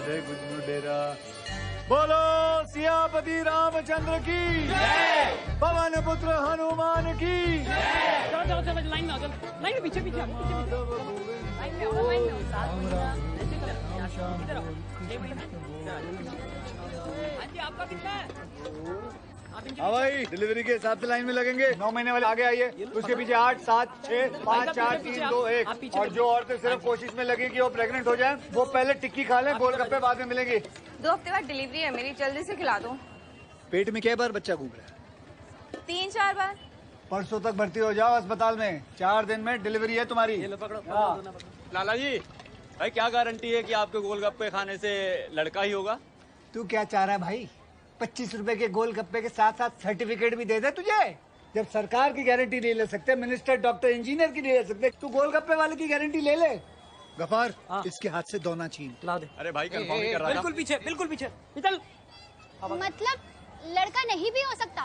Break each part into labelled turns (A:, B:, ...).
A: जय गुजनू डेरा। बोलो सियापति रामचंद्र की पवन पुत्र हनुमान की।
B: चलो चलो चलो लाइन में आओ, चलो लाइन में पीछे पीछे लाइन में आओ, लाइन में आओ, साथ में इधर आओ। हाँ जी, आपका कितना है?
A: हाँ भाई, डिलीवरी के हिसाब से लाइन में लगेंगे। 9 महीने वाले आगे आइए, उसके पीछे 8, 7, 6, 5, 4, 3, 2, 1। और जो औरतें सिर्फ कोशिश में लगी कि वो प्रेग्नेंट हो जाएं, वो पहले टिक्की खा लें, गोलगप्पे बाद में मिलेंगी।
C: 2 हफ्ते बाद डिलीवरी है मेरी, जल्दी से खिला दो।
A: पेट में क्या बार बच्चा घूम रहा है?
C: 3-4 बार।
A: परसों तक भर्ती हो जाओ अस्पताल में, 4 दिन में डिलीवरी है तुम्हारी।
B: ये लो पकड़ो।
D: लाला जी, भाई क्या गारंटी है कि आपके गोलगप्पे खाने से लड़का ही होगा?
A: तू क्या चाह रहा है भाई? 25 रुपए के गोलगप्पे के साथ साथ सर्टिफिकेट भी दे दे तुझे। जब सरकार की गारंटी नहीं ले सकते, मिनिस्टर, डॉक्टर, इंजीनियर की नहीं ले सकते, तू गोलगप्पे वाले की गारंटी ले ले। गफार, इसके हाथ से दोना छीन।
B: ला दे।
D: अरे भाई कंफर्म ही कर रहा था।
B: बिल्कुल पीछे, बिल्कुल पीछे। चल।
E: मतलब लड़का नहीं भी हो सकता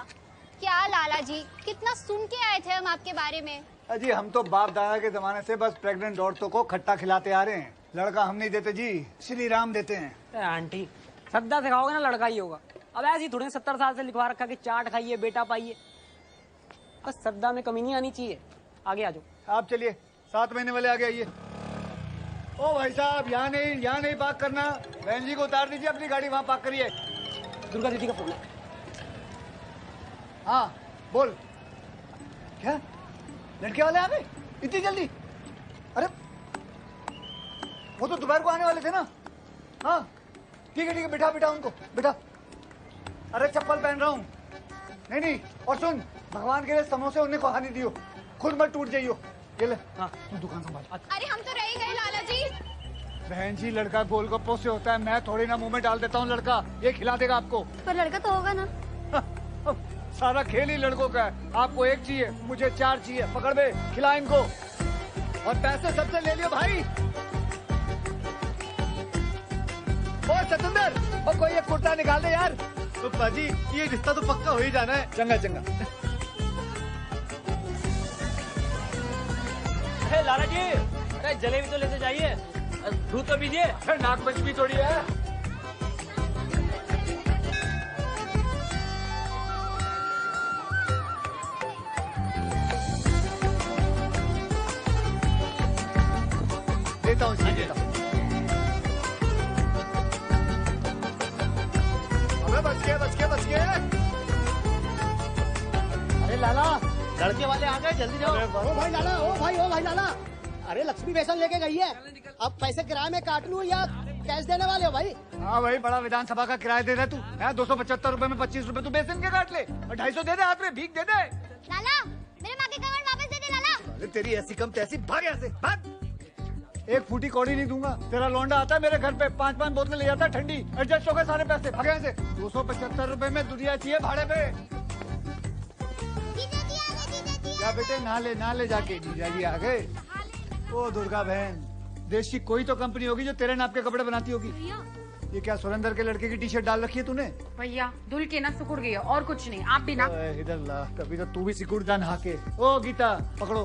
E: क्या लाला जी? कितना सुन के आए थे हम आपके बारे में।
A: अजी हम तो बाप दादा के जमाने से बस प्रेग्नेंट औरतों को खट्टा खिलाते आ रहे हैं। लड़का हम नहीं देते जी, श्री राम देते हैं।
B: आंटी श्रद्धा सिखाओगे ना लड़का ही होगा। अब ऐसे ही थोड़े 70 साल से लिखवा रखा कि चाट खाइए बेटा पाइए। बस श्रद्धा में कमी नहीं आनी चाहिए। आगे आ जाओ।
A: आप चलिए, 7 महीने वाले आगे आइए। ओ भाई साहब, यहाँ नहीं पार्क करना। बहन जी को उतार दीजिए, अपनी गाड़ी वहाँ पार्क करिए।
B: दुर्गा दीदी का फोन है।
A: हाँ बोल। क्या लड़के वाले आ गए इतनी जल्दी? अरे वो तो दोपहर को आने वाले थे ना। हाँ ठीक है बिठा उनको बिठा। अरे चप्पल पहन रहा हूँ। नहीं और सुन, भगवान के लिए समोसे उन्हें को हानि दियो, खुद मत टूट जाइयो। ये ले। हाँ तू दुकान संभाल।
E: अरे हम तो रह गए लाला जी।
A: बहन जी लड़का गोलगप्पों से होता है, मैं थोड़ी ना मुंह में डाल देता हूँ लड़का। ये खिला देगा आपको।
E: पर लड़का तो होगा ना।
A: सारा खेल ही लड़कों का है। आपको 1 चाहिए, मुझे 4 चाहिए। पकड़ बे, खिला इनको। और पैसे सबसे ले लियो भाई। ओ सतेंद्र, ओ कोई एक कुर्ता निकाल दे यार। तो पाजी ये रिश्ता तो पक्का हो ही जाना है। चंगा।
B: अरे लाला जी, अरे जलेबी तो लेते जाइए, दूध तो पीजिए।
A: नाक बच भी थोड़ी है। देता हूँ। बच गए।
F: अरे लाला, लड़के वाले आ गए, जल्दी जाओ। ओ भाई लाला। अरे लक्ष्मी बेसन लेके गई है। अब पैसे किराए में काट लूं या कैश देने वाले हो भाई?
A: हाँ भाई, बड़ा विधानसभा का किराया दे रहा तू। 275 रुपए में 25 रुपए तू बेसन के काट ले और 250 दे दे, हाथ में भीख दे दे।
E: लाला मेरे माँ के कवर वापस दे दे लाला।
A: अरे तेरी ऐसी कम तैसी, भाग यहाँ से भाग। 1 फूटी कौड़ी नहीं दूंगा। तेरा लौंडा आता है मेरे घर पे, 5 बोतल ले जाता है ठंडी। एडजस्ट हो गए सारे पैसे, भाग यहाँ से। 275 रुपए में दुनिया चाहिए भाड़े पे। क्या बेटे, ना ले जाके। जीजा जी आ गए। ओ दुर्गा बहन, देश की कोई तो कंपनी होगी जो तेरे नाप के कपड़े बनाती होगी। ये क्या सुरेंद्र के लड़के की टी-शर्ट डाल रखी है तूने?
C: भैया धुल के ना सुकुड़ गई है और कुछ नहीं, आप भी ना।
A: इधर ला, कभी तो तू भी सिकुड़ जा नहा के। ओ गीता पकड़ो,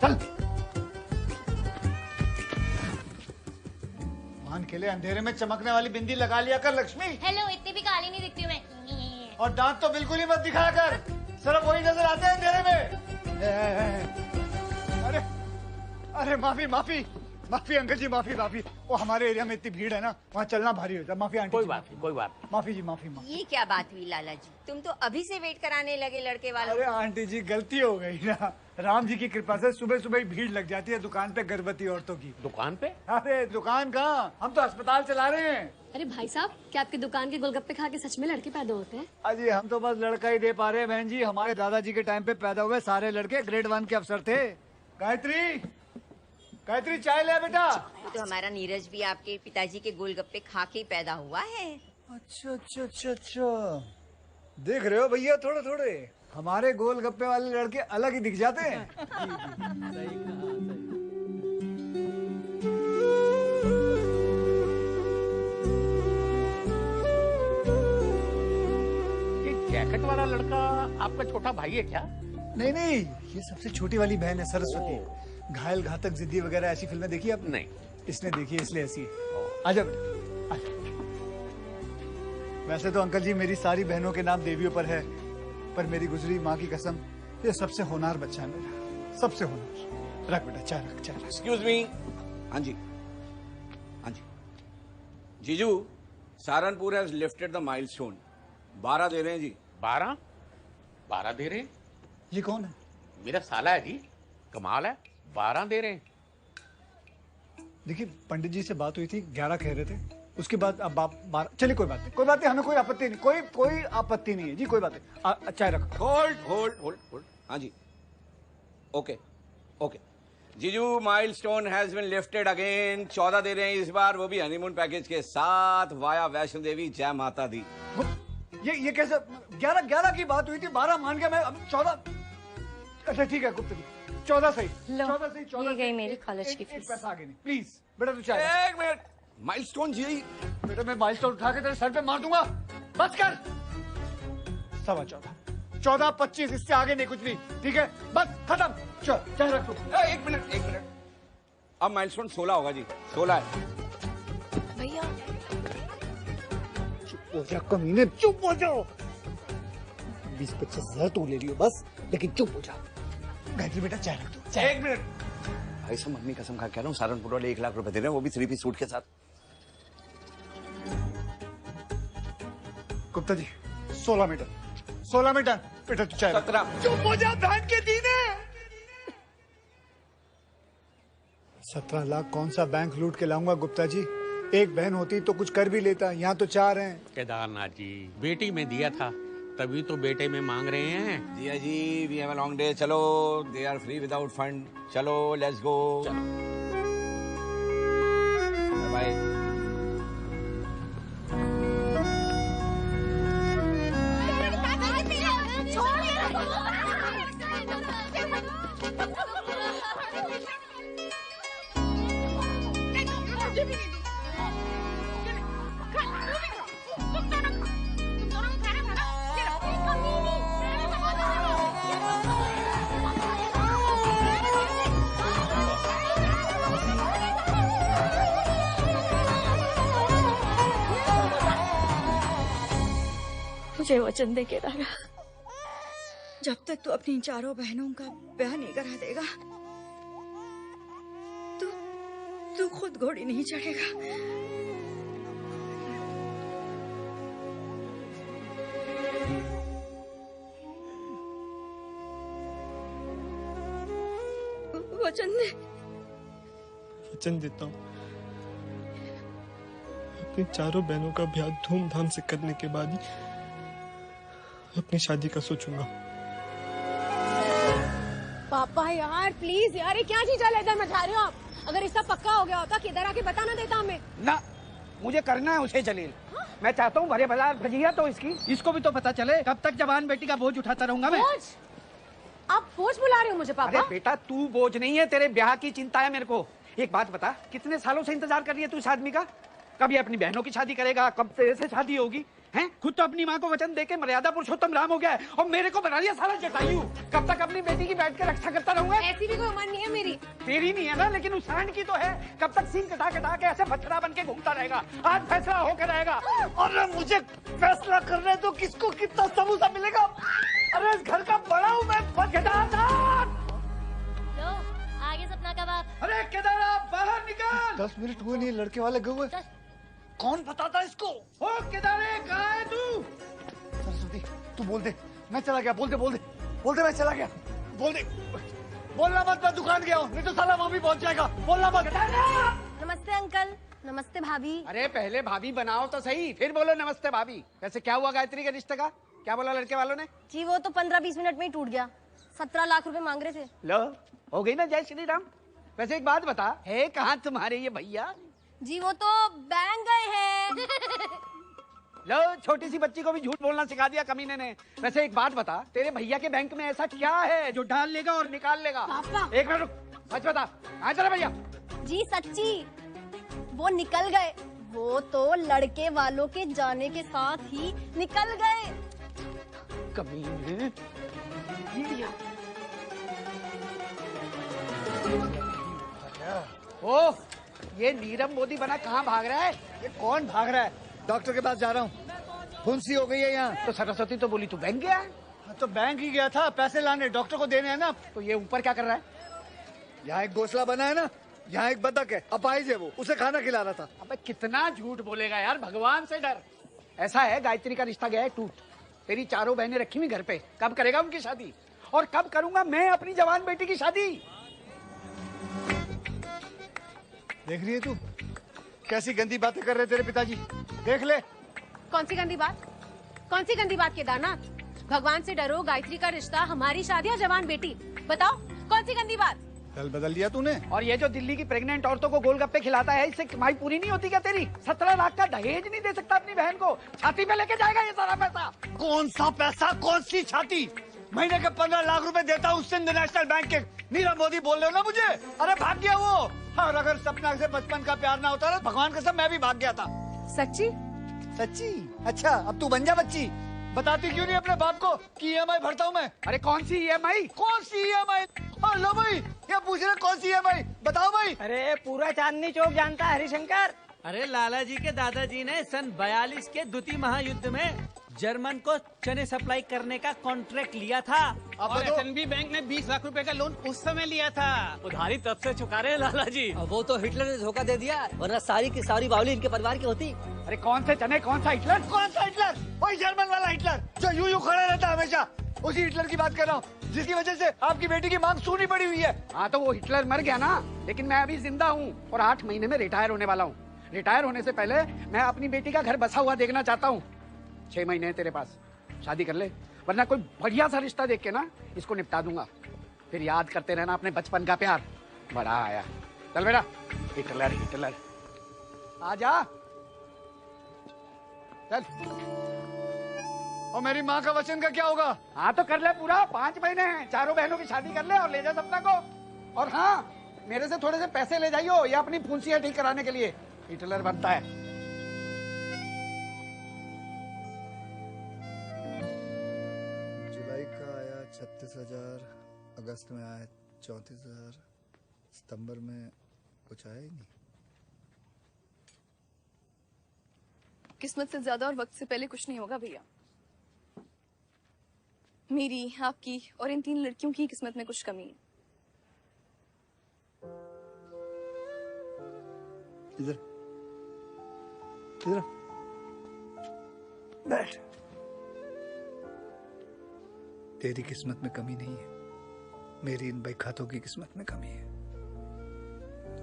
A: चल। मान खेले, अंधेरे में चमकने वाली बिंदी लगा लिया कर लक्ष्मी।
E: हेलो, इतनी भी काली नहीं दिखती मैं।
A: और दांत तो बिल्कुल ही मत दिखाया कर, सिर्फ वही नजर आते हैं अंधेरे में। अरे माफी अंकल जी, माफी। वो हमारे एरिया में इतनी भीड़ है ना, वहाँ चलना भारी होता है। माफी आंटी।
B: कोई बात।
A: माफी जी, माफी।
C: ये क्या बात हुई लाला जी? तुम तो अभी से वेट कराने लगे लड़के वालों।
A: अरे आंटी जी, गलती हो गई ना। राम जी की कृपा से सुबह ही भीड़ लग जाती है दुकान पे गर्भवती औरतों की।
D: दुकान पे?
A: अरे दुकान कहाँ, हम तो अस्पताल चला रहे हैं।
G: अरे भाई साहब, क्या आपकी दुकान के गोलगप्पे खा के सच में लड़के पैदा होते हैं?
A: अजी हम तो बस लड़का ही दे पा रहे हैं बहन जी। हमारे दादाजी के टाइम पे पैदा हुए सारे लड़के ग्रेड 1 के अफसर थे। गायत्री चाय ले बेटा।
C: वो तो हमारा नीरज भी आपके पिताजी के गोलगप्पे खा के पैदा हुआ है।
A: अच्छा। देख रहे हो भैया, थोड़े हमारे गोलगप्पे वाले लड़के अलग ही दिख जाते हैं।
F: ये जैकेट वाला लड़का आपका छोटा भाई है क्या?
A: नहीं, ये सबसे छोटी वाली बहन है, सरस्वती। घायल, घातक, जिद्दी वगैरह ऐसी फिल्में देखी आपने?
D: नहीं।
A: इसने देखी है, इसलिए ऐसी है। आजा बेटा, आजा। वैसे तो अंकल जी मेरी सारी बहनों के नाम देवियों पर है, पर मेरी गुजरी माँ की कसम, ये सबसे होनहार बच्चा है मेरा, सबसे होनहार। रख बेटा, चाय रख, चाय रख।
H: Excuse me. हाँ जी, हाँ जी। जीजू, Saharanpur has lifted the milestone. 12 दे रहे हैं जी।
I: 12 दे रहे हैं?
A: ये कौन है?
I: मेरा साला है जी, कमाल है, 12 दे रहे हैं।
A: देखिए पंडित जी से बात हुई थी, 11 कह रहे थे, उसके बाद अब आप 12। चलिए कोई बात नहीं, कोई बात नहीं, हमें कोई आपत्ति नहीं, कोई आपत्ति नहीं है जी, कोई बात नहीं। चाय रखो।
H: होल्ड। हाँ जी, ओके ओके। जीजू, milestone has been lifted again. 14 दे रहे हैं इस बार, वो भी हनीमून पैकेज के साथ, वाया वैष्णो देवी। जय माता दी।
A: ये कैसे? 11 की बात हुई थी, 12 मान गया मैं, अब 14। अच्छा ठीक है गुप्ता जी, 14 सही। 14 सही, 14
C: ये गई मेरी कॉलेज की
A: एक
C: फीस।
A: पैसा आगे नहीं, प्लीज बेटा तू चाय।
H: एक मिनट, माइलस्टोन जी।
A: बेटा मैं माइलस्टोन उठा के तेरे सर पे मार दूंगा, बस कर। 14.25, 14.25, इससे आगे नहीं कुछ भी, ठीक है? बस खत्म। चल चाय रख तू।
H: एक मिनट। अब माइलस्टोन 16 होगा जी, 16 है।
C: भैया
A: चुप हो जा कमीने, चुप हो जाओ। 20-25 हजार तू ले लियो बस, लेकिन चुप हो जा। गायत्री बेटा चाय रख दो।
H: एक मिनट भाई साहब, मम्मी कसम खा कह रहा हूँ, सहारनपुर वाले 1 लाख रुपए दे रहे हैं, वो भी 3 पीस सूट के साथ।
A: गुप्ता जी 16 मीटर बेटा तू चाय रख।
H: 17।
A: चुप हो जा बहन के दीने। 17 लाख कौन सा बैंक लूट के लाऊंगा गुप्ता जी? एक बहन होती तो कुछ कर भी लेता, यहाँ तो 4 हैं।
I: केदारनाथ जी, बेटी में दिया था, तभी तो बेटे में मांग रहे हैं।
H: Diya ji, we have a long day. चलो, they are free without fund. चलो लेट्स गो। बाय।
J: मुझे वचन दे केदारा, जब तक तू अपनी चारों बहनों का ब्याह नहीं करा देगा, तू खुद घोड़ी नहीं चढ़ेगा। वचन दे।
K: वचन देता हूँ, अपनी चारों बहनों का ब्याह धूमधाम से करने के बाद ही अपनी शादी का सोचूंगा।
G: पापा यार प्लीज यार, ये क्या चीज इधर मचा रहे हो आप? अगर इसका पक्का हो गया होता किधर आके बता ना देता हमें।
F: ना, मुझे करना है उसे जलील। मैं चाहता हूँ भरे बाजार भजिया तो इसको भी तो पता चले। कब तक जवान बेटी का बोझ उठाता रहूंगा मैं?
G: बोझ? आप बोझ बुला रहे हो मुझे पापा?
F: अरे बेटा तू बोझ नहीं है, तेरे ब्याह की चिंता है मेरे को। एक बात बता, कितने सालों से इंतजार कर रही है तू इस आदमी का? कब ये अपनी बहनों की शादी करेगा, कब तेरे से शादी होगी? हैं? खुद तो अपनी माँ को वचन देके मर्यादा पुरुषोत्तम राम हो गया है, और मेरे को बना लिया साला जटायु। कब तक अपनी बेटी की बैठ के रक्षा करता रहूंगा?
G: ऐसी भी कोई उम्र नहीं है मेरी।
F: तेरी नहीं है ना, लेकिन उस सांड की तो है। कब तक सींग कटा कटा के ऐसे बछड़ा बन के घूमता रहेगा? आज फैसला होकर रहेगा। अरे मुझे फैसला करने तो किसको कितना समोसा मिलेगा? अरे इस घर का बड़ा हूँ मैं।
E: आगे सपना कबाब।
F: अरे केदारा बाहर निकल।
A: 10 मिनट हुए नहीं, लड़के वाले गए हुए। कौन बताता इसको?
F: ओ केदारे, कहाँ है तू?
A: सरस्वती तू बोल दे, मैं चला गया। बोल दे मैं चला गया। बोल दे। बोलना मत, मैं दुकान गया हूँ, नहीं तो साला वहाँ भी पहुँच जाएगा। बोलना मत।
E: नमस्ते अंकल। नमस्ते भाभी।
F: अरे पहले भाभी बनाओ तो सही, फिर बोलो नमस्ते भाभी। वैसे क्या हुआ गायत्री के रिश्ते का? क्या बोला लड़के वालों ने?
E: जी वो तो 15-20 मिनट में ही टूट गया। 17 लाख रुपए मांग रहे थे।
F: लो, हो गई ना जय श्री राम। वैसे एक बात बता, है कहाँ तुम्हारे ये भैया?
E: जी वो तो बैंक गए हैं।
F: लो, छोटी सी बच्ची को भी झूठ बोलना सिखा दिया कमीने ने। वैसे एक बात बता, तेरे भैया के बैंक में ऐसा क्या है जो डाल लेगा और निकाल लेगा?
G: पापा।
F: एक मिनट रुक, सच बता, कहाँ चले भैया?
E: जी सच्ची, वो निकल गए। वो तो लड़के वालों के जाने के साथ ही निकल गए।
F: कमीने। ओह, ये नीरव मोदी बना कहाँ भाग रहा है?
A: ये कौन भाग रहा है? डॉक्टर के पास जा रहा हूँ। फुंसी हो गई है यहाँ।
F: तो सरस्वती तो बोली तू बैंक गया है।
A: तो बैंक ही गया था, पैसे लाने, डॉक्टर को देने हैं ना।
F: तो ये ऊपर क्या कर रहा है?
A: यहाँ एक घोंसला बना है ना, यहाँ एक बतख है, अपाहिज है वो, उसे खाना खिला रहा था।
F: अबे कितना झूठ बोलेगा यार, भगवान से डर। ऐसा है, गायत्री का रिश्ता गया है टूट। तेरी चारों बहनें रखी हुई घर पे, कब करेगा उनकी शादी? और कब करूंगा मैं अपनी जवान बेटी की शादी?
A: देख रही है तू कैसी गंदी बातें कर रहे तेरे पिताजी? देख ले।
G: कौन सी गंदी बात? कौन सी गंदी बात केदारनाथ? भगवान से डरो, गायत्री का रिश्ता, हमारी शादी और जवान बेटी। बताओ कौन सी गंदी बात?
A: कल बदल दिया तूने।
F: और ये जो दिल्ली की प्रेग्नेंट औरतों को गोलगप्पे खिलाता है, इससे कमाई पूरी नहीं होती क्या तेरी? 17 लाख का दहेज नहीं दे सकता अपनी बहन को? छाती पे लेके जाएगा ये सारा पैसा?
A: कौन सा पैसा, कौन सी छाती? महीने के 15 लाख रुपए देता हूँ सिंध नेशनल बैंक के। नीरव मोदी बोल रहे हो ना मुझे? अरे भाग गया वो। और अगर सपना से बचपन का प्यार ना होता ना, भगवान कसम मैं भी भाग गया था।
G: सच्ची?
A: सच्ची? अच्छा अब तू बन जा बच्ची। बताती क्यों नहीं अपने बाप को कि EMI भरता हूँ मैं?
F: अरे कौन सी EMI?
A: कौन सी EMI? लो भाई, ये पूछ रहे कौन सी EMI? बताओ भाई।
B: अरे पूरा चांदनी चौक जानता है हरिशंकर।
L: अरे लाला जी के दादाजी ने सन 42 के द्वितीय महायुद्ध में जर्मन को चने सप्लाई करने का कॉन्ट्रैक्ट लिया था।
I: और SNB बैंक ने 20 लाख रुपए का लोन उस समय लिया था।
L: उधारी तब से चुका रहे हैं लाला जी।
B: वो तो हिटलर ने धोखा दे दिया, वरना सारी की सारी बावली इनके परिवार की होती।
F: अरे कौन से चने, कौन सा हिटलर?
A: कौन सा हिटलर? वही जर्मन वाला हिटलर जो यूं खड़ा रहता है हमेशा। उसी हिटलर की बात कर रहा हूँ जिसकी वजह से आपकी बेटी की मांग सूनी पड़ी हुई है।
F: हाँ तो वो हिटलर मर गया ना, लेकिन मैं अभी जिंदा हूँ और 8 महीने में रिटायर होने वाला हूँ। रिटायर होने से पहले मैं अपनी बेटी का घर बसा हुआ देखना चाहता हूँ। 6 महीने हैं तेरे पास, शादी कर ले, वरना कोई बढ़िया सा रिश्ता देख के ना इसको निपटा दूंगा। फिर याद करते रहना अपने बचपन का प्यार। बड़ा आया, चल बेटा। हिटलर हिटलर आ जा, चल।
A: और मेरी माँ का वचन का क्या होगा?
F: हाँ तो कर ले पूरा, 5 महीने हैं, चारों बहनों की शादी कर ले और ले जा सपना को। और हाँ, मेरे से थोड़े से पैसे ले जाइयो या अपनी फुंसियाँ ठीक कराने के लिए। हिटलर बनता है।
A: जुलाई का आया 36,000, अगस्त में आया 34,000, सितंबर में कुछ आया ही नहीं।
M: किस्मत से ज्यादा और वक्त से पहले कुछ नहीं होगा भैया। मेरी, आपकी और इन 3 लड़कियों की किस्मत में कुछ कमी है।
A: इधर इधर बैठ। तेरी किस्मत में कमी नहीं है, मेरी इन खातों की किस्मत में कमी है।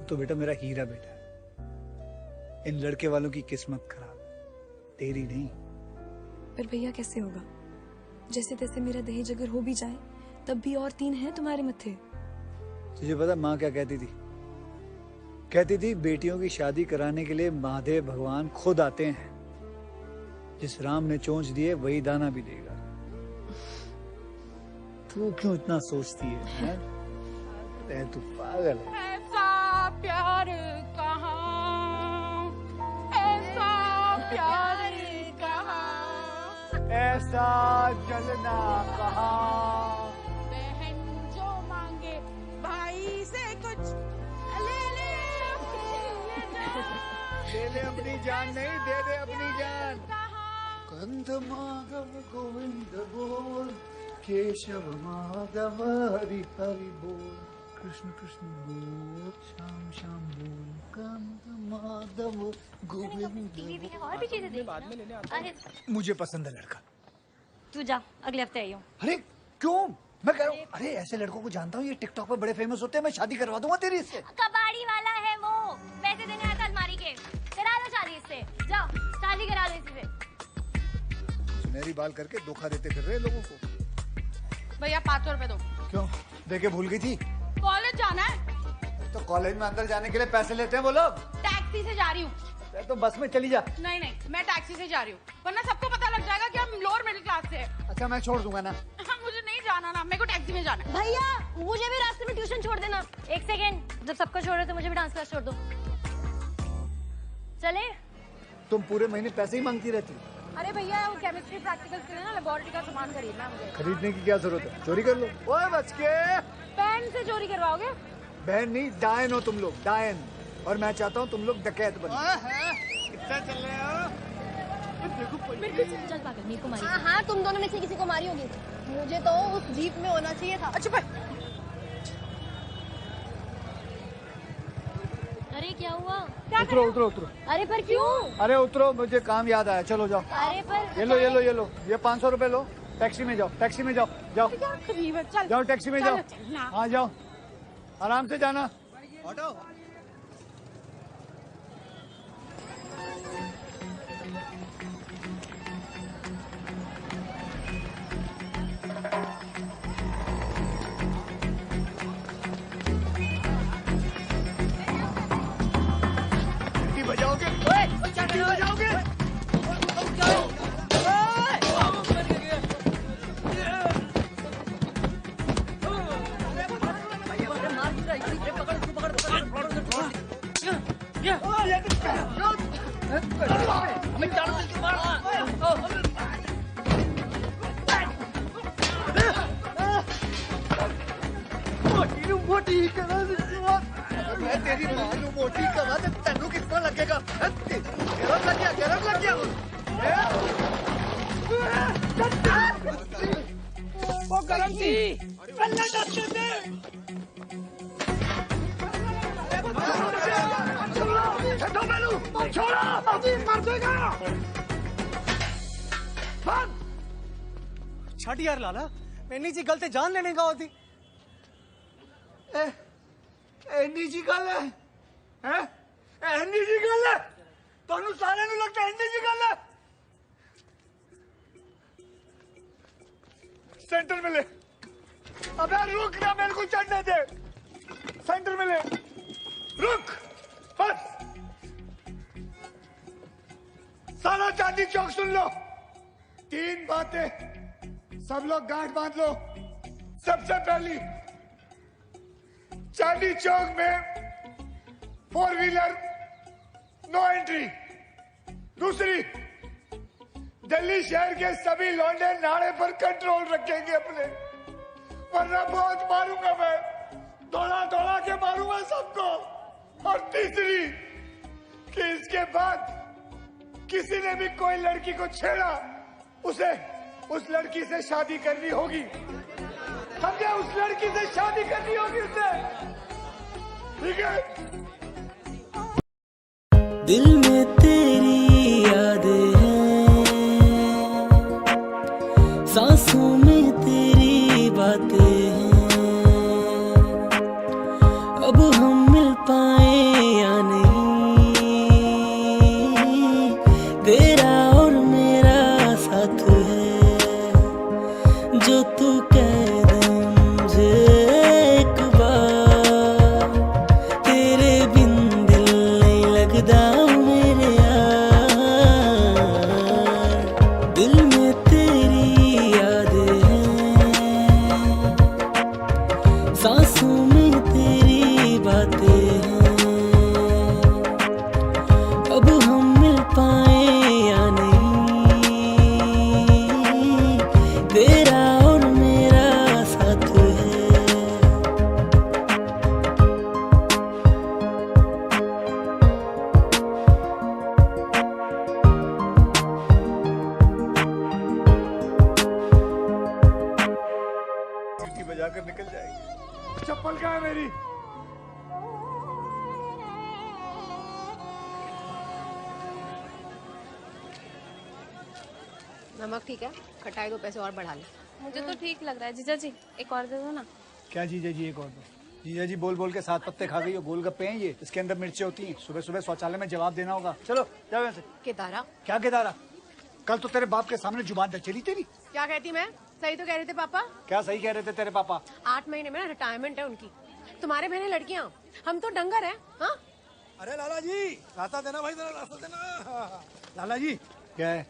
A: तो बेटा मेरा हीरा बेटा है। इन लड़के वालों की किस्मत खराब, तेरी नहीं।
M: पर भैया कैसे होगा? जैसे तैसे मेरा दहेज अगर हो भी जाए तब भी और 3 हैं तुम्हारे मत्थे।
A: तुझे पता माँ क्या कहती थी? कहती थी बेटियों की शादी कराने के लिए महादेव भगवान खुद आते हैं। जिस राम ने चोंच दिए वही दाना भी देगा। तू क्यों इतना सोचती है? तू पागल है।
G: ऐसा प्यार कहाँ, ऐसा प्यार कहाँ,
A: ऐसा जलना कहाँ।
G: बहन जो मांगे भाई से कुछ ले ले
A: अपनी जान नहीं, दे दे अपनी जान। कंद माधव गोविंद बोल, केशव माधव हरि हरि बोल, कृष्ण कृष्ण बोल, श्याम श्याम बोल, कंद माधव गोविंद।
E: और भी चीजें देख। अरे
A: मुझे पसंद है लड़का।
E: तू जा, अगले हफ्ते आई हूँ।
A: अरे क्यों? मैं कह रहा हूँ, अरे ऐसे लड़कों को जानता हूँ, ये टिकटॉक पे बड़े फेमस होते हैं। मैं शादी करवा दूंगा तेरी इससे।
E: कबाड़ी वाला है वो, पैसे देने आया था अलमारी के। करा लो शादी इससे, जाओ शादी करा लो इसी से।
A: सुनहरी बाल करके धोखा देते फिर रहे लोगों को।
G: भैया 500 रुपए दो।
A: क्यों? देके भूल गई थी?
G: कॉलेज जाना है।
A: तो कॉलेज में अंदर जाने के लिए पैसे लेते हैं वो लोग।
G: टैक्सी से जा रही हूँ।
A: तो बस में चली जा।
G: नहीं नहीं, मैं टैक्सी से जा रही हूँ, वरना सबको पता लग जाएगा कि हम लोअर मिडिल क्लास से हैं।
A: अच्छा मैं छोड़ दूंगा ना।
G: मुझे नहीं जाना ना, मेरे को टैक्सी में जाना है।
E: भैया मुझे भी रास्ते में ट्यूशन छोड़ देना। 1 सेकेंड, जब सबको छोड़ रहे तो मुझे भी डांस क्लास छोड़ दो। चले?
A: तुम पूरे महीने पैसे ही मांगती रहती।
G: अरे भैया वो केमिस्ट्री प्रैक्टिकल के लिए ना लेबोरेटरी का सामान खरीदना है मुझे।
A: खरीदने की क्या जरूरत है? चोरी कर लो। ओए बच के।
G: बहन से चोरी करवाओगे?
A: बहन नहीं, डायन हो तुम लोग, डायन। और मैं चाहता हूँ तुम लोग डकैत बनो।
I: कितना चल रहे हो?
E: चल पागल, मेरे को मारी। हाँ, तुम दोनों में से किसी को मारी होगी। मुझे तो उस जीप में होना चाहिए था। अच्छा
N: अरे क्या हुआ?
A: उतरो उतरो उतरो।
E: अरे पर क्यों?
A: अरे उतरो, मुझे काम याद आया। चलो जाओ।
E: अरे पर
A: ये लो, ये 500 रुपए लो। टैक्सी में जाओ, टैक्सी में जाओ। जाओ टैक्सी में जाओ। हाँ जाओ, आराम से जाना।
L: ऑटो
A: बजाओगे? बजाओगे? मैं तेरी मालूम मोटी करा तो तेनू कितना लगेगा? गरम लग गया
F: वो गरम थी। छोड़ा अभी मर देगा।
L: छठ यार लाला, मैंने जी गलती जान लेने का होती।
A: एनी जी गल है, एनी जी गल है। ਤੁਹਾਨੂੰ ਸਾਰਿਆਂ ਨੂੰ ਲੱਗਦਾ ਐਨੀ ਜੀ ਗੱਲ ਹੈ। सेंटर में ले। अबे रुक ना, मेरे को चढ़ने दे। सेंटर में ले, रुक बस। सारा चांदी चौक सुन लो। 3 बातें, सब लोग गांठ बांध लो। सबसे पहली, चांदी चौक में 4 व्हीलर नो एंट्री। दूसरी, दिल्ली शहर के सभी लौंडे नाड़े पर कंट्रोल रखेंगे अपने, वरना बहुत मारूंगा मैं। दौड़ा दौड़ा के मारूंगा सबको। और तीसरी, कि इसके बाद किसी ने भी कोई लड़की को छेड़ा, उसे उस लड़की से शादी करनी होगी। समझे? उस लड़की से शादी करनी होगी उसे। ठीक है?
O: दिल में तेरी यादें हैं, सांसों में तेरी बातें हैं। अब हम मिल पाए या नहीं, तेरा और मेरा साथ है। जो तू कह दे मुझे एक बार, तेरे बिन दिल नहीं लगता मेरे यार। दिल में तेरी यादें हैं, सांसों में तेरी बातें हैं। अब हम मिल पाए या नहीं, तेरा और मेरा साथ है।
A: सीटी बजाकर निकल जाएगी। चप्पल कहाँ है मेरी?
G: नमक ठीक है, खटाई 2 पैसे और बढ़ा ले।
M: मुझे तो ठीक लग रहा है जीजा जी, एक और दे दो ना।
A: क्या जीजा जी एक और दो? जीजा जी बोल बोल के 7 पत्ते खा गई हो। गोलगप्पे हैं ये, इसके अंदर मिर्चें होती हैं। सुबह सुबह शौचालय में जवाब देना होगा। चलो जाओ यहाँ से।
G: केदारा,
A: क्या केदारा? कल तो तेरे बाप के सामने जुबान तक चली तेरी।
G: क्या कहती मैं? सही तो कह रहे थे पापा।
A: क्या सही कह रहे थे तेरे पापा?
G: 8 महीने में ना रिटायरमेंट है उनकी। तुम्हारे बहने लड़कियां, हम तो डंगर हैं। हाँ?
L: अरे लाला जी, रास्ता देना भाई, जरा रास्ता देना।
A: लाला जी क्या है?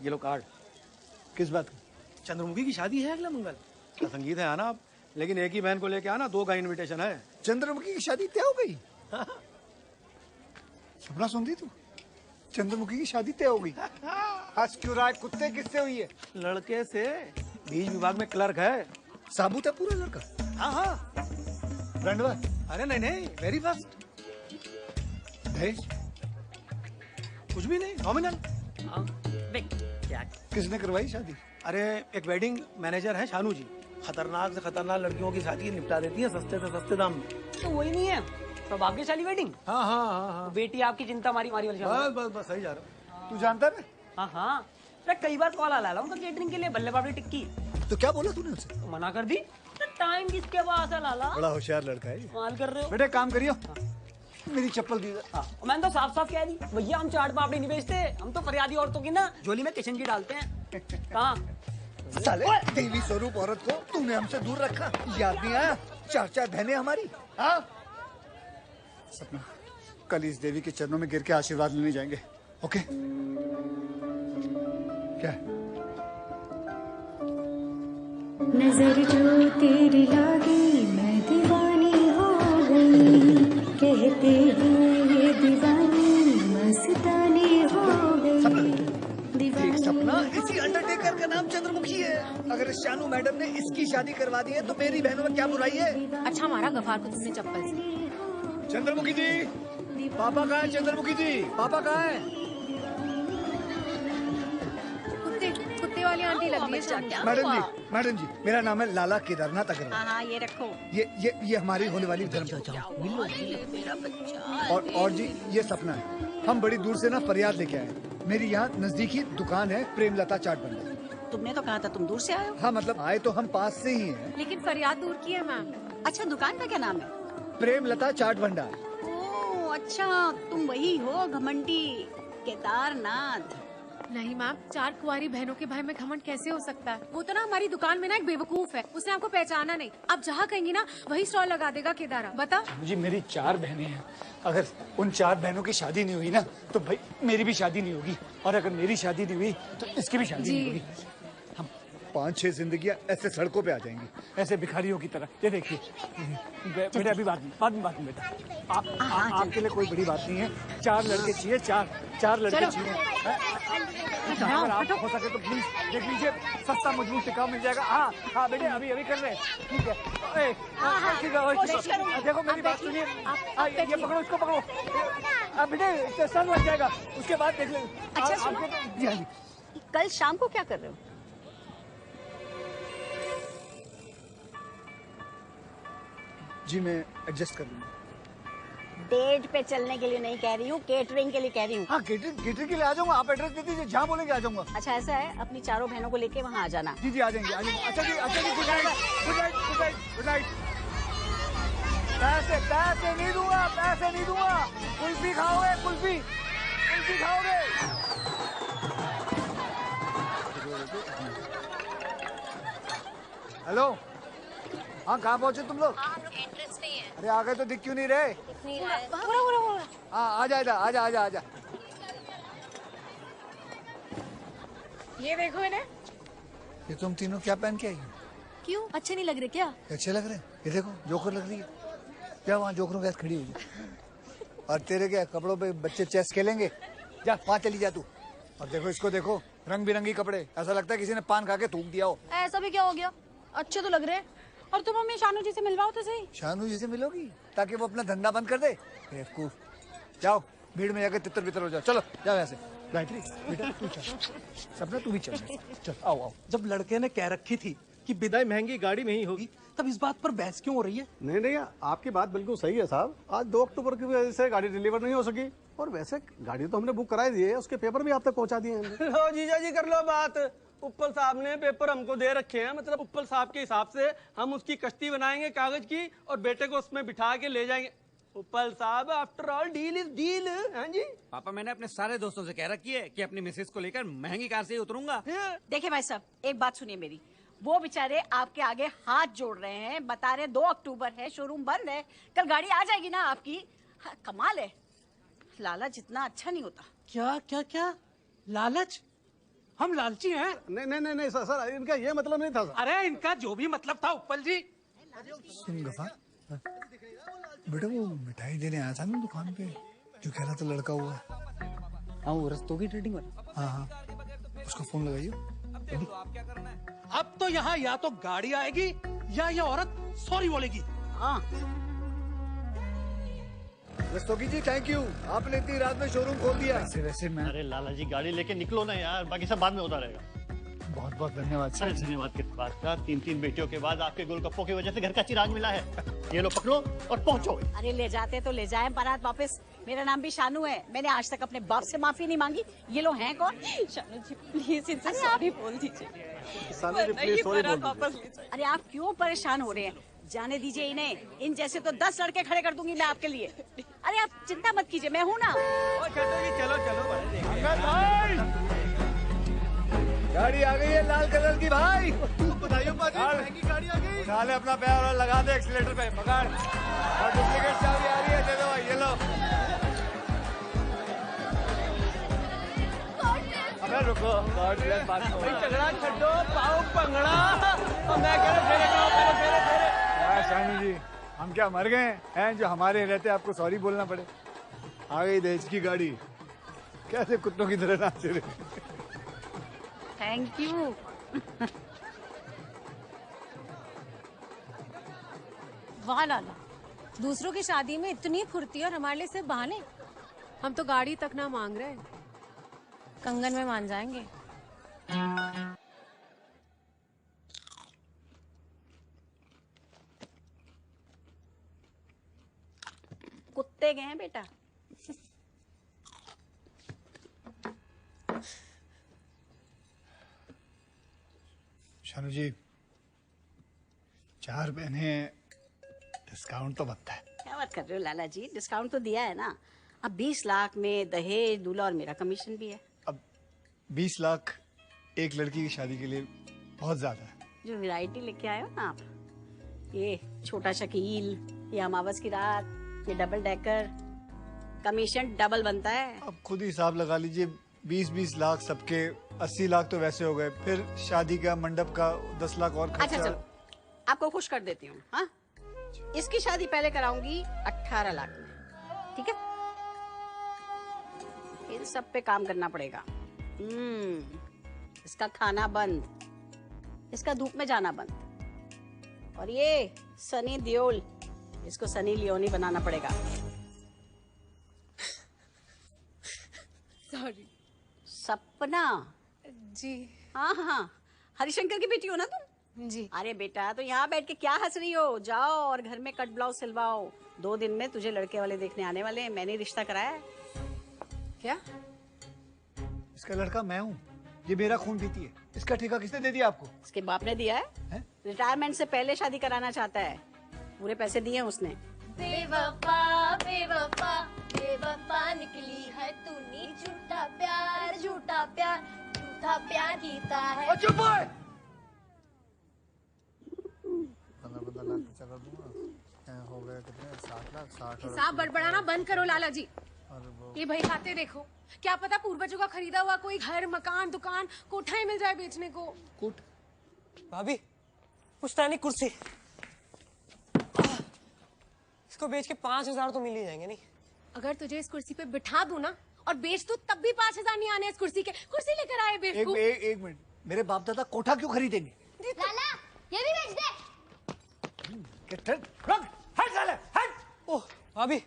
L: ये लो कार्ड।
A: किस बात का?
L: चंद्रमुखी की शादी है अगला मंगल। का संगीत है आना आप, लेकिन एक ही बहन को लेके आना। 2 का इनविटेशन है।
A: चंद्रमुखी की शादी तय हो गई? सपना सुनती तू? चंद्रमुखी की शादी तय हो गई? हंस क्यों रहा है? कुत्ते किससे हुई है?
L: लड़के से, बीज विभाग में क्लर्क है।
A: साबुत है पूरा लड़का?
L: हाँ हाँ।
A: ब्रांडवा?
L: अरे नहीं नहीं, वेरी फर्स्ट।
A: दहेज?
L: कुछ भी नहीं, नॉमिनल।
B: देख क्या
A: किसने करवाई शादी?
N: अरे एक वेडिंग मैनेजर है शानू जी, खतरनाक से खतरनाक लड़कियों की शादी निपटा देती है सस्ते से सस्ते दाम में।
B: तो वही नहीं है सौभाग्यशाली वेडिंग?
N: हाँ हाँ हाँ हाँ।
B: बेटी आपकी चिंता मारी वाली
N: बस बस बस सही जा रहा।
A: तू जानता है?
B: हाँ हाँ, अरे कई बार कॉल आ लाला उनका केटरिंग के लिए, बल्ले बाबरी टिक्की।
A: तो क्या बोला तूने उससे?
B: तो मना कर दी। तो टाइम किसके पास है लाला?
A: बड़ा होशियार लड़का है।
B: माल कर रहे हो।
A: बेटे काम करियो, मेरी चप्पल दी।
B: मैंने तो साफ साफ कह दी भैया हम चाट पापड़ी नहीं बेचते, हम तो फरियादी औरतों की ना झोली में किचन की डालते हैं। कहाँ
A: साले देवी स्वरूप औरत को तूने हमसे दूर रखा, याद नहीं आया? चार चार बहनें हमारी। हाँ सपना, कल इस देवी के चरणों में गिर के आशीर्वाद लेने जाएंगे, ओके? क्या है?
P: नजर जो तेरी लागी मैं दीवानी हो गई, कहते हैं ये दीवानी मस्तानी हो गई।
A: देख सपना, इसी अंडरटेकर का नाम चंद्रमुखी है। अगर शानू मैडम ने इसकी शादी करवा दी है तो मेरी बहनों में क्या बुराई है?
G: अच्छा मारा गफार को तुमने चप्पल से।
A: चंद्रमुखी जी, पापा कहाँ है? चंद्रमुखी जी, पापा कहाँ है?
G: कुत्ते वाली आंटी लग रही है।
A: मैडम जी, मेरा नाम है लाला केदारनाथ अग्रवाल।
C: हाँ ये रखो।
A: ये हमारी होने वाली धर्मपत्नी। और जी ये सपना है। हम बड़ी दूर से ना फरियाद लेके आए। मेरी यहाँ नजदीकी दुकान है प्रेमलता चाट भंडार।
J: तुमने तो कहा था तुम दूर से आए हो।
A: हाँ मतलब आए तो हम पास से ही हैं।
G: लेकिन फरियाद दूर की है मैम।
J: अच्छा दुकान का क्या नाम है?
A: प्रेमलता चाट भंडार।
J: ओह अच्छा, तुम वही हो घमंडी केदारनाथ।
G: नहीं मैम, चार कुंवारी बहनों के भाई में घमंड कैसे हो सकता है? वो तो ना हमारी दुकान में ना एक बेवकूफ है, उसने आपको पहचाना नहीं। आप जहाँ कहेंगी ना वही स्टॉल लगा देगा केदारा। बता
A: जी मेरी चार बहनें हैं, अगर उन चार बहनों की शादी नहीं हुई ना तो भाई मेरी भी शादी नहीं होगी, और अगर मेरी शादी नहीं हुई तो इसकी भी शादी नहीं होगी। हम 5-6 जिंदगियां ऐसे सड़कों पे आ जाएंगी, ऐसे भिखारियों की तरह। ये देखिए बेटा, अभी बाद में बेटा, आपके लिए कोई बड़ी बात नहीं है। 4 लड़के चाहिए, चार लड़के चाहिए। अगर आप हो सके तो प्लीज देख लीजिए, सस्ता मजबूत टिकाऊ मिल जाएगा। हाँ बेटे, अभी कर रहे हैं, ठीक है। देखो मेरी बात सुनिए, ये पकड़ो, इसको पकड़ो बेटे, सन लग जाएगा, उसके बाद देख लेंगे।
J: अच्छा सुनो, कल शाम को क्या कर रहे हो?
A: जी मैं एडजस्ट कर लूंगा।
J: डेट पे चलने के लिए नहीं कह रही हूँ, केटरिंग के लिए कह रही हूँ।
A: हाँ केटरिंग के लिए आ जाऊंगा, आप एड्रेस दे दीजिए, जहाँ बोलेंगे आ जाऊंगा।
J: अच्छा ऐसा है, अपनी चारों बहनों को लेके वहाँ आ जाना।
A: जी आ जाएंगे। अच्छा जी गुड नाइट। पैसे नहीं दूंगा। कुल्फी खाओगे? कुल्फी खाओगे? हेलो, हाँ कहाँ पहुँचे तुम लोग?
G: एंट्रेंस नहीं है।
A: अरे आ गए तो दिख क्यों नहीं रहे? हाँ आजा।
G: ये देखो इन्हें।
A: ये तुम तीनों क्या पहन के आई हो?
E: क्यों अच्छे नहीं लग रहे क्या?
A: अच्छे लग रहे हैं। ये देखो जोकर लग रही है। क्या वहाँ जोकरों के साथ खड़ी हुई है? और तेरे क्या कपड़ों पे बच्चे चेस खेलेंगे? जा वहाँ चली जा तू। और देखो इसको, देखो रंग बिरंगी कपड़े, ऐसा लगता है किसी ने पान खा के थूक दिया हो।
E: ऐसा भी क्या हो गया? अच्छे तो लग रहे हैं।
G: और तुम हमें शानू जी से मिलवाओ तो सही।
A: शानू जी से मिलोगी ताकि वो अपना धंधा बंद कर दे? बेवकूफ, जाओ भीड़ में जाकर तितर बितर हो जाओ। चलो जाओ यहाँ से। गायत्री बेटा तू चल, सपना तू भी चल। आओ।
N: जब लड़के ने कह रखी थी कि विदाई महंगी गाड़ी में ही होगी, तब इस बात पर बहस क्यों हो रही है?
Q: नहीं आपकी बात बिल्कुल सही है साहब। आज 2 अक्टूबर की वजह से गाड़ी डिलीवर नहीं हो सकी, और वैसे गाड़ी तो हमने बुक कराई दी है, उसके पेपर भी आप तक पहुंचा दिए हैं।
L: लो जीजा जी कर लो बात। उप्पल साहब ने पेपर हमको दे रखे हैं, मतलब उप्पल साहब के हिसाब से हम उसकी कश्ती बनाएंगे कागज की और बेटे को उसमें बिठा के ले जाएंगे। उप्पल साहब after all deal is deal. हाँ जी
I: पापा, मैंने अपने सारे दोस्तों से कह रखी है कि अपनी मिसेस को लेकर महंगी कार से ही उतरूंगा।
J: देखिए भाई साहब, एक बात सुनिए मेरी। वो बेचारे आपके आगे हाथ जोड़ रहे हैं, बता रहे 2 अक्टूबर है, शोरूम बंद है, कल गाड़ी आ जाएगी ना आपकी। हाँ, कमाल है, लालच इतना अच्छा नहीं होता।
N: क्या लालच? हम लालची हैं?
Q: नहीं सर, इनका ये मतलब नहीं था सर।
N: अरे इनका जो भी मतलब था उप्पल जी।
A: सुन गफा बेटा, वो मिठाई देने आया था ना दुकान पे, जो कह रहा था लड़का हुआ।
B: हाँ वो रस्तों की ट्रेडिंग वाला।
A: हाँ उसको फोन लगाइए।
N: अब तो यहाँ या तो गाड़ी आएगी या ये औरत सॉरी बोलेगी।
J: हाँ
A: रस्तोगी जी थैंक यू, आपने इतनी रात में शोरूम खोल दिया।
R: वैसे मैं
S: अरे लाला जी गाड़ी लेके निकलो ना यार, बाकी सब बाद में होता रहेगा।
R: बहुत बहुत धन्यवाद
S: अरे धन्यवाद किस बात का, 3 बेटियों के बाद आपके गोलगप्पों की वजह से घर का चिराग मिला है। ये लो पकड़ो और पहुंचो।
J: अरे ले जाते तो ले जाए बारात वापस। मेरा नाम भी शानू है, मैंने आज तक अपने बाप से माफी नहीं मांगी। ये लोग हैं कौन? शानू जी प्लीज इनसे सॉरी बोल दीजिए। अरे आप क्यों परेशान हो रहे हैं? जाने दीजिए इन्हें, इन जैसे तो 10 लड़के खड़े कर दूंगी मैं आपके लिए। अरे आप चिंता मत कीजिए, मैं हूँ ना।
L: चलो चलो
A: गाड़ी आ गई है लाल कलर की भाई।
L: बधाइयों पाजी, महंगी गाड़ी आ गई।
A: उठा ले अपना पैर और लगा दे एक्सीलेटर पे, पकड़। और डुप्लीकेट चाबी आ रही है, दे दो भाई, ये लो। अबे रुको,
L: झगड़ा छड्डो, पाओ पंगड़ा। और मैं कह रहा फेरे कराओ, फेरे फेरे।
A: शानू जी हम क्या मर गए हैं जो हमारे रहते आपको सॉरी बोलना पड़े? आ गई देश की गाड़ी, कैसे कुत्तों की तरह नाच रहे।
J: Thank you.
G: वाह लाला, दूसरों की शादी में इतनी फुर्ती और हमारे लिए सिर्फ बहाने। हम तो गाड़ी तक ना मांग रहे, कंगन में मान जाएंगे।
J: कुत्ते गए हैं बेटा।
R: शानू जी 4 बहनें, डिस्काउंट तो बनता है।
J: क्या बात कर रहे हो लाला जी, डिस्काउंट तो दिया है ना। अब 20 लाख में दहेज, दूल्हा और मेरा कमीशन भी है।
R: 20 लाख एक लड़की की शादी के लिए बहुत ज्यादा है।
J: जो वैरायटी लेके आए हो ना आप, ये छोटा शकील, ये अमावस की रात, ये डबल डेकर, कमीशन डबल बनता है।
R: अब खुद ही हिसाब लगा लीजिए, 20-20 लाख सबके, 80 लाख तो वैसे हो गए, फिर शादी का मंडप का 10 लाख और खर्चा।
J: अच्छा चलो, आपको खुश कर देती हूँ। हाँ, इसकी शादी पहले कराऊंगी 18 लाख में, ठीक है? इन सब पे काम करना पड़ेगा। इसका खाना बंद, इसका धूप में जाना बंद, और ये सनी देओल, इसको सनी लियोनी बनाना पड़ेगा।
G: सॉरी।
J: सपना
G: जी।
J: हाँ हाँ, हरिशंकर की बेटी हो ना तुम?
G: जी।
J: अरे बेटा, तो यहाँ बैठ के क्या हंस रही हो? जाओ और घर में कट ब्लाउज सिलवाओ। 2 दिन में तुझे लड़के वाले देखने आने वाले हैं। मैंने रिश्ता कराया है।
G: क्या?
R: इसका लड़का मैं हूँ, ये मेरा खून पीती है। इसका ठेका किसने दे दिया आपको?
J: इसके बाप ने दिया है। रिटायरमेंट से पहले शादी कराना चाहता है, पूरे पैसे दिए हैं उसने।
E: बेवफा बेवफा बेवफा निकली है तूने, झूठा प्यार झूठा प्यार झूठा प्यार कीता है।
A: चुप हो।
R: 15 लाख खर्चा कर दूंगा, हो गया कितने? 7 लाख 60।
G: हिसाब बड़बड़ाना बंद करो लाला जी। ये भाई खाते देखो, क्या पता पूर्वजों का खरीदा हुआ कोई घर, मकान, दुकान, कोठा ही मिल जाए बेचने को।
B: भाभी पुश्तैनी कुर्सी, इसको बेच के 5000 तो मिल ही जाएंगे। नहीं,
G: अगर तुझे इस कुर्सी पे बिठा दूं ना और बेच दूं तब भी 5000 नहीं आने इस कुर्सी के। कुर्सी लेकर आए बेवकूफ।
A: एक मिनट, मेरे बाप दादा कोठा क्यों खरीदेंगे?
E: लाला ये भी बेच दे।
A: हट साले, हट।
B: ओह भाभी,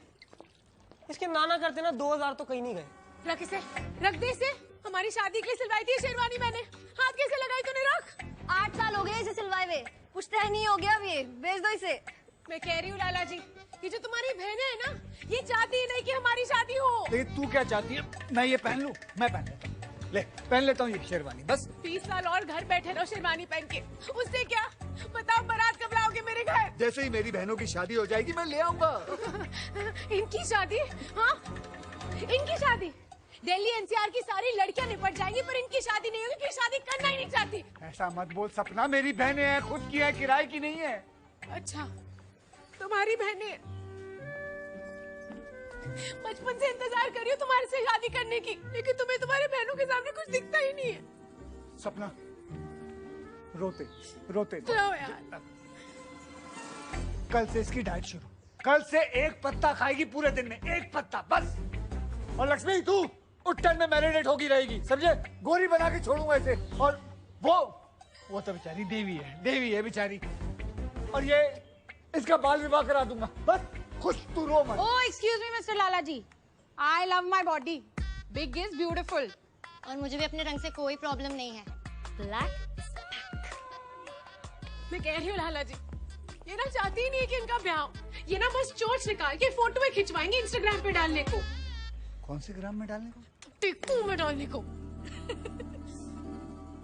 B: इसके नाना करते ना 2000 तो कहीं नहीं गए।
G: रख इसे, रख दे इसे। हमारी शादी के लिए सिलवाई थी शेरवानी मैंने, हाथ कैसे लगाई तूने? रख।
E: 8 साल हो गए इसे सिलवाए हुए, पुश्तैनी नहीं हो गया अब ये, बेच दो इसे।
G: मैं कह रही हूँ लाला जी, ये जो तुम्हारी बहनें है ना, ये चाहती ही नहीं कि हमारी शादी हो।
A: लेकिन तू क्या चाहती है? मैं ये पहन लूं? मैं पहन लेता हूं। ले पहन लेता हूँ ये शेरवानी, बस।
G: 20 साल और घर बैठे रहो शेरवानी पहन के, उससे क्या? बताओ बारात कब लाओगे मेरे घर?
A: जैसे ही मेरी बहनों की शादी हो जाएगी मैं ले आऊंगा।
G: इनकी शादी? हाँ, इनकी शादी? दिल्ली एनसीआर की सारी लड़कियां निपट जाएंगी, पर इनकी शादी नहीं होगी, क्योंकि शादी करना ही नहीं चाहती।
A: ऐसा मत बोल सपना, मेरी बहनें हैं, खुद की है, किराए की नहीं है।
G: अच्छा, तुम्हारी बहनें? बचपन से इंतजार कर रही हूँ तुम्हारे से शादी करने की, लेकिन तुम्हें तुम्हारी बहनों के सामने कुछ दिखता ही नहीं है।
A: सपना रोते रोते
G: जाओ यार।
A: कल से इसकी डाइट शुरू, कल से 1 पत्ता खाएगी पूरे दिन में, 1 पत्ता बस। और लक्ष्मी तू उट्टन में मैरिनेट होगी रहेगी, समझे? गोरी बना के छोड़ूंगा इसे। और वो तो बेचारी देवी है बेचारी। और ये इसका बाल विवाह करा दूंगा, बस खुश तू रो मत।
G: Oh, excuse me, Mr. Lala ji. I love my body. Big is beautiful.
E: और मुझे भी अपने रंग से कोई प्रॉब्लम नहीं है। ब्लैक।
G: मैं कह रही हूँ लाला जी, ये ना चाहती ही नहीं है कि इनका ब्याह हो। ये ना बस चोंच निकाल के फोटो में खिंचवाएंगे इंस्टाग्राम पे डालने को।
A: कौन से ग्राम में डालने को?
G: टिक्कू में डालने को।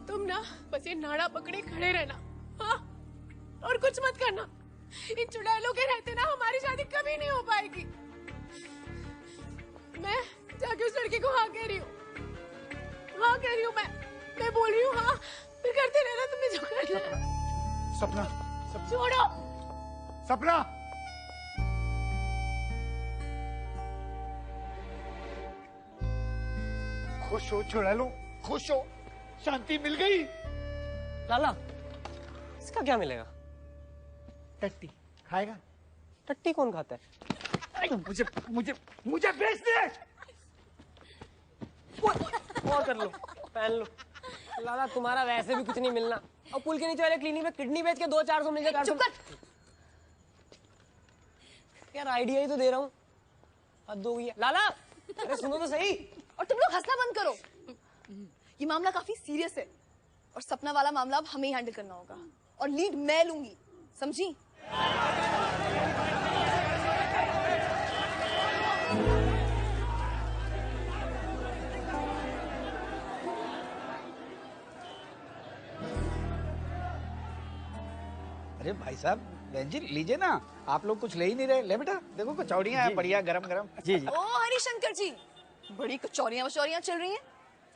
G: तुम ना बस ये नाड़ा पकड़े खड़े रहना, हाँ? और कुछ मत करना। इन चुड़ैलों के रहते ना हमारी शादी कभी नहीं हो पाएगी। मैं जाके उस लड़के को हाँ कह रही हूँ, हाँ कह रही हूँ मैं बोल रही हूँ हाँ, फिर करते रहना तुम्हें जो करना है।
A: सपना,
G: छोड़ो।
A: सपना। खुश हो चुड़ैलो, खुश हो, शांति मिल गई।
B: लाला, इसका क्या मिलेगा?
A: टट्टी खाएगा?
B: टट्टी कौन खाता है?
A: मुझे मुझे मुझे बेच दे।
B: और कर लो, पहन लो। लाला तुम्हारा वैसे भी कुछ नहीं मिलना, और पुल के नीचे वाले क्लिनिक में किडनी बेच के 200-400 मिल जाए। यार आइडिया ही तो दे रहा हूँ, हद हो गई है। लाला अरे सुनो तो सही।
T: और तुम लोग हंसना बंद करो। ये मामला काफी सीरियस है और सपना वाला मामला अब हमें ही हैंडल करना होगा और लीड मैं लूंगी, समझी?
F: अरे भाई साहब, बहन जी लीजिए ना, आप लोग कुछ ले ही नहीं रहे। ले बेटा, देखो कचौड़ियाँ हैं बढ़िया गरम गरम।
B: जी जी।
T: ओ हरिशंकर जी, बड़ी कचौरियां वचौरियां चल रही हैं,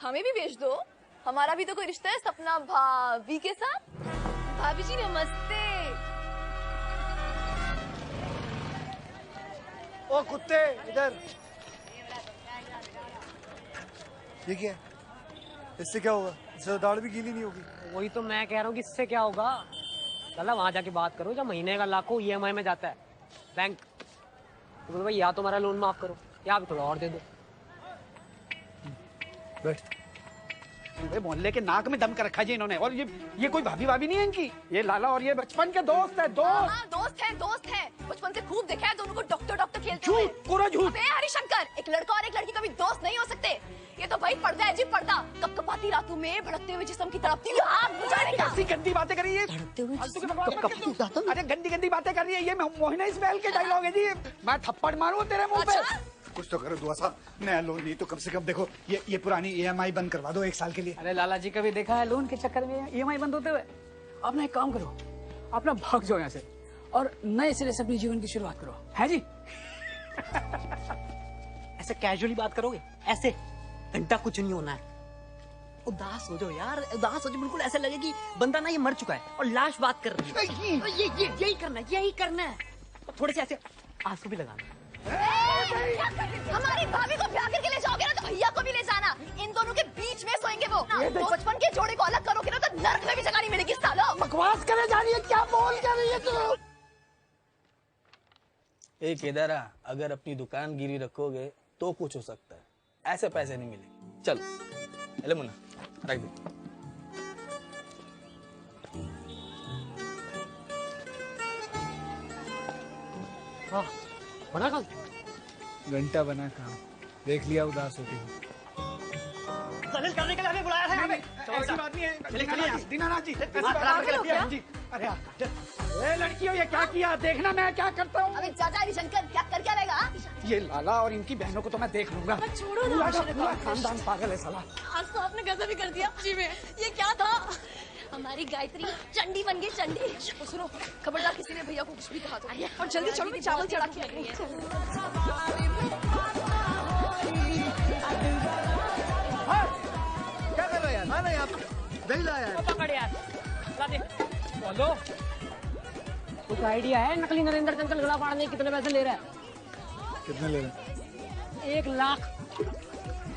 T: हमें भी भेज दो। हमारा भी तो कोई रिश्ता है सपना भाभी के साथ। भाभी जी नमस्ते।
A: ओ कुत्ते इधर। ये क्या है? इससे क्या होगा? इससे दाढ़ भी गीली नहीं होगी।
B: वही तो मैं कह रहा हूँ कि इससे क्या होगा। लाला वहां जाके बात करो, जब महीने का लाखों EMI में जाता है बैंक, तो बोलो भाई या तो हमारा लोन माफ करो या आप थोड़ा और दे दो।
F: बैठ। मोहल्ले के नाक में दम कर रखा जी इन्होंने। और ये कोई भाभी भाभी नहीं है इनकी, ये लाला और ये बचपन के दोस्त है।
T: दोस्त है। बचपन से खूब देखा है दोनों को डॉक्टर खेलते हुए।
F: पूरा झूठ।
T: अबे हरिशंकर, एक लड़का और एक लड़की कभी दोस्त नहीं हो सकते। ये तो भाई पर्दा है जी, पर्दा। कपकपाती रातों में भड़कते हुए जिस्म की तड़पती आग बुझाने का।
F: कैसी गंदी बातें कर रही है। अरे गंदी बातें कर रही है। ये मोहिना इस्माइल के डायलॉग है जी। मैं थप्पड़ मारूं तेरे मुंह पे।
A: कुछ तो करो दुआ साहब, नया लोन नहीं तो कम से कम देखो ये पुरानी EMI बंद करवा दो 1 साल के लिए।
F: अरे लाला जी कभी देखा है लोन के चक्कर में EMI बंद होते हुए? आप ना एक काम करो, आप ना भाग जाओ यहाँ से और नए सिरे से अपने जीवन की शुरुआत करो, है जी?
B: ऐसे कैजुअली बात करोगे? ऐसे घंटा कुछ नहीं होना है। उदास हो जाओ यार, उदास हो जाओ, बिल्कुल ऐसे लगे कि बंदा ना ये मर चुका है और लाश बात कर रही है। यही करना है। और थोड़े से ऐसे आंसू भी लगाना।
T: हमारी भाभी को ब्याह करके ले जाओगे ना तो भैया को भी ले जाना। इन दोनों के बीच में सोएंगे वो। तो बचपन के जोड़े को अलग करोगे ना तो नर्क में भी जगह नहीं मिलेगी सालो।
F: बकवास करे जा रही है, क्या बोल कर रही है तू?
N: ए केदारा, अगर अपनी दुकान गिरी रखोगे तो कुछ हो सकता है, ऐसे पैसे नहीं मिलेंगे। चल अरे मुन्ना रख दे।
B: हाँ बना काम,
R: घंटा बना काम, देख लिया उदास होती हूँ।
B: दलील करने के लिए हमें बुलाया था यहाँ पे।
F: ऐसी बात नहीं है दीनानाथ जी।
B: अरे
F: ये लड़कियों ये क्या किया, देखना मैं क्या करता हूँ।
T: अबे चाचा हरिशंकर क्या कर क्या रहेगा?
F: ये लाला और इनकी बहनों को तो मैं देख लूंगा।
T: छोड़ो ना।
F: पूरा खानदान पागल है साला।
T: आज तो आपने गजब ही कर दिया जी में। ये क्या था? हमारी गायत्री चंडी बन गई चंडी। सुनो खबरदार किसी ने भैया को कुछ भी कहा तो। और जल्दी चलो मैं चावल चढ़ा के आई
A: क्या कर रहे हैं यार? यहाँ दही लाया है।
B: पकड़ यार, ला दे। बोलो कुछ आइडिया है? नकली नरेंद्र अंकल गला फाड़ने कितने पैसे ले रहा है?
R: कितने ले रहे हैं?
B: 1 लाख।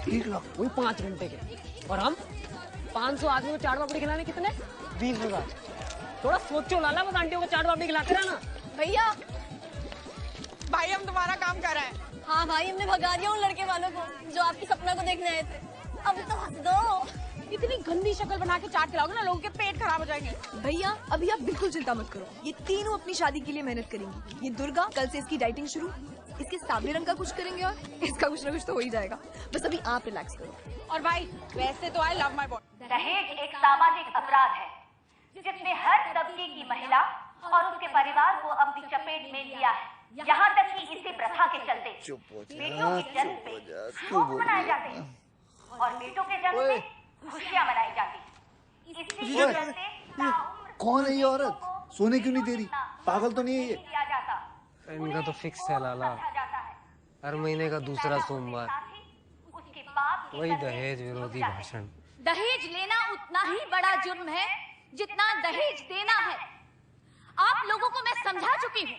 A: 1 लाख
B: वही 5 घंटे के। और हम 500 आदमी को चाट पापड़ी खिलाने कितने? 20,000। थोड़ा सोचो लाला, बस आंटियों को चाट पापड़ी खिलाते रहना।
T: भैया
G: भाई हम तुम्हारा काम कर रहे हैं।
T: हाँ भाई हमने भगा दिया उन लड़के वालों को जो आपकी सपना को देखने आए थे। अब तो हंस दो।
J: इतनी गंदी शक्ल बना के चाट खिलाओगे ना, लोगों के पेट खराब हो जाएंगे।
M: भैया अभी आप बिल्कुल चिंता मत करो, ये तीनों अपनी शादी के लिए मेहनत करेंगी। ये दुर्गा कल से इसकी डाइटिंग शुरू, इसके सावले रंग का कुछ करेंगे और इसका कुछ ना कुछ तो हो ही जाएगा। बस अभी आप रिलैक्स करो।
J: और भाई वैसे तो आई लव माय बॉडी।
U: दहेज एक सामाजिक अपराध है जिसने हर तबके की महिला और उसके परिवार को अपनी चपेट में लिया है। यहाँ तक कि इसी प्रथा के चलते बेटों के जन्म पे शोक मनाए जाते हैं और बेटों के जन्म पे खुशियाँ मनाई जाती हैं। इसी के चलते
A: कौन है ये औरत? सोने क्यों नहीं दे रही? पागल तो नहीं है ये?
V: इनका तो फिक्स है लाला, हर महीने का दूसरा सोमवार वही दहेज विरोधी भाषण।
T: दहेज लेना उतना ही बड़ा जुर्म है जितना दहेज देना है। आप लोगों को मैं समझा चुकी हूँ।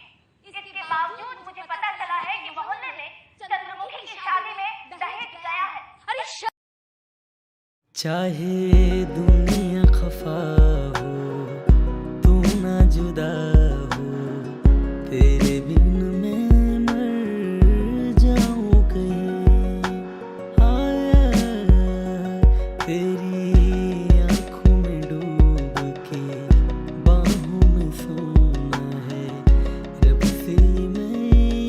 U: इसके बावजूद मुझे पता चला है कि मोहल्ले में चंद्रमुखी की शादी में दहेज गया है।
T: अरे
O: चाहे दुनिया खफा हो, तू ना जुदा हो, तेरे बिन मैं मर जाऊं कहीं। आया तेरी आंखों में डूब के बाहों में सोना है, रब से मैं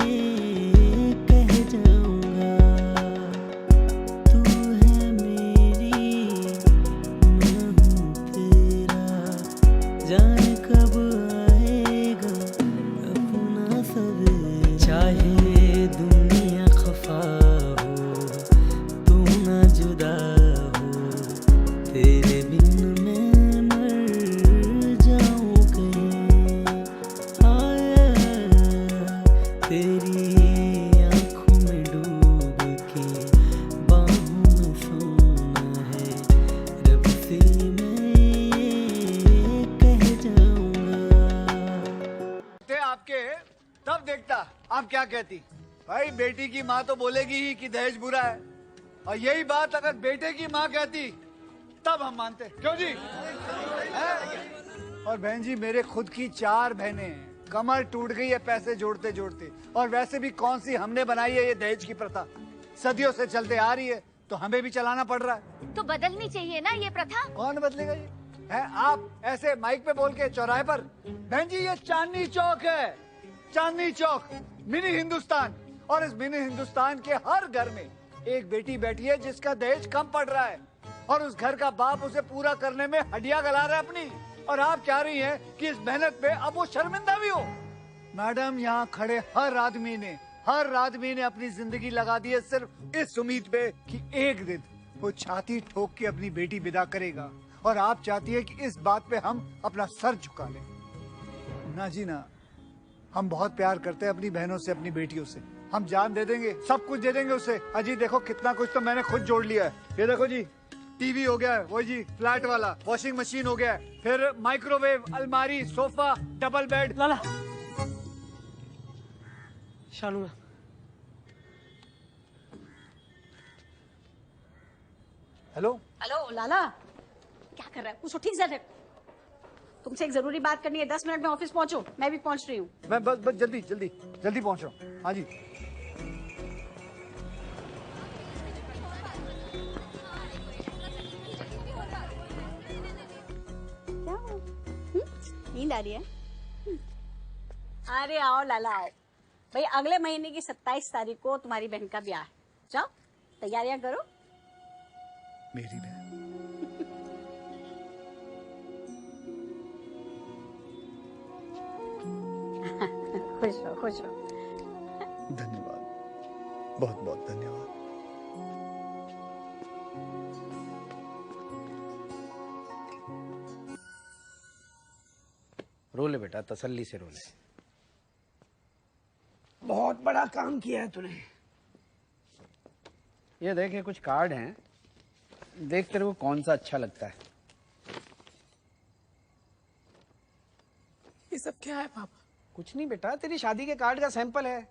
O: ये कह जाऊंगा, तू है मेरी मैं हूँ तेरा, जाने कब आएगा अपना सवेरा। चाहे दुनिया खफा हो, तू ना जुदा हो, तेरे बिन मैं मर जाऊं कहीं। आया तेरी आंखों में डूब के बाहों में सोना है, रब से मैं ये कह जाऊंगा।
A: थे आपके तब देखता आप क्या कहती। भाई बेटी की माँ तो बोलेगी ही कि दहेज बुरा है, और यही बात अगर बेटे की माँ कहती तब हम मानते। क्यों जी? हैं? और बहन जी मेरे खुद की 4 बहनें हैं, कमर टूट गई है पैसे जोड़ते जोड़ते। और वैसे भी कौन सी हमने बनाई है ये दहेज की प्रथा? सदियों से चलते आ रही है तो हमें भी चलाना पड़ रहा है।
T: तो बदलनी चाहिए ना ये प्रथा।
A: कौन बदलेगा ये? है आप ऐसे माइक पे बोल के चौराहे पर? बहन जी ये चांदनी चौक है, चांदनी चौक, मिनी हिंदुस्तान। और इस मिनी हिंदुस्तान के हर घर में एक बेटी बैठी है जिसका दहेज कम पड़ रहा है, और उस घर का बाप उसे पूरा करने में हड्डियां गला रहा है अपनी। और आप चाह रही हैं कि इस मेहनत पे अब वो शर्मिंदा भी हो। मैडम यहाँ खड़े हर आदमी ने अपनी जिंदगी लगा दी है सिर्फ इस उम्मीद पे कि एक दिन वो छाती ठोक के अपनी बेटी विदा करेगा। और आप चाहती है कि इस बात पे हम अपना सर झुका लें। ना जी ना, हम बहुत प्यार करते हैं अपनी बहनों से, अपनी बेटियों से। हम जान दे देंगे, सब कुछ दे देंगे उसे। अजी देखो कितना कुछ तो मैंने खुद जोड़ लिया है। ये देखो जी, टीवी हो गया है, वो जी फ्लैट वाला, वॉशिंग मशीन हो गया है, फिर माइक्रोवेव, अलमारी, सोफा, डबल बेड।
V: लाला शानू
A: हेलो
J: हेलो लाला, क्या कर रहा है? कुछ ठीक से रख। तुमसे एक जरूरी बात करनी है, 10 मिनट में ऑफिस पहुंचो। मैं भी पहुंच रही हूँ।
A: मैं बस जल्दी पहुंच रहा हूँ। हाँ जी।
J: क्या नींद आ रही है? अरे आओ लाला आओ। भाई अगले महीने की 27 तारीख को तुम्हारी बहन का ब्याह है, जाओ तैयारियां करो।
A: मेरी बहन?
J: खुश रहो, खुश रहो।
A: धन्यवाद, बहुत बहुत धन्यवाद।
F: रो ले बेटा, तसल्ली से रो ले। बहुत बड़ा काम किया है तूने। ये देख, ये कुछ कार्ड हैं, देख तेरे को कौन सा अच्छा लगता है।
V: ये सब क्या है पापा?
F: कुछ नहीं बेटा, तेरी शादी के कार्ड का सैंपल है।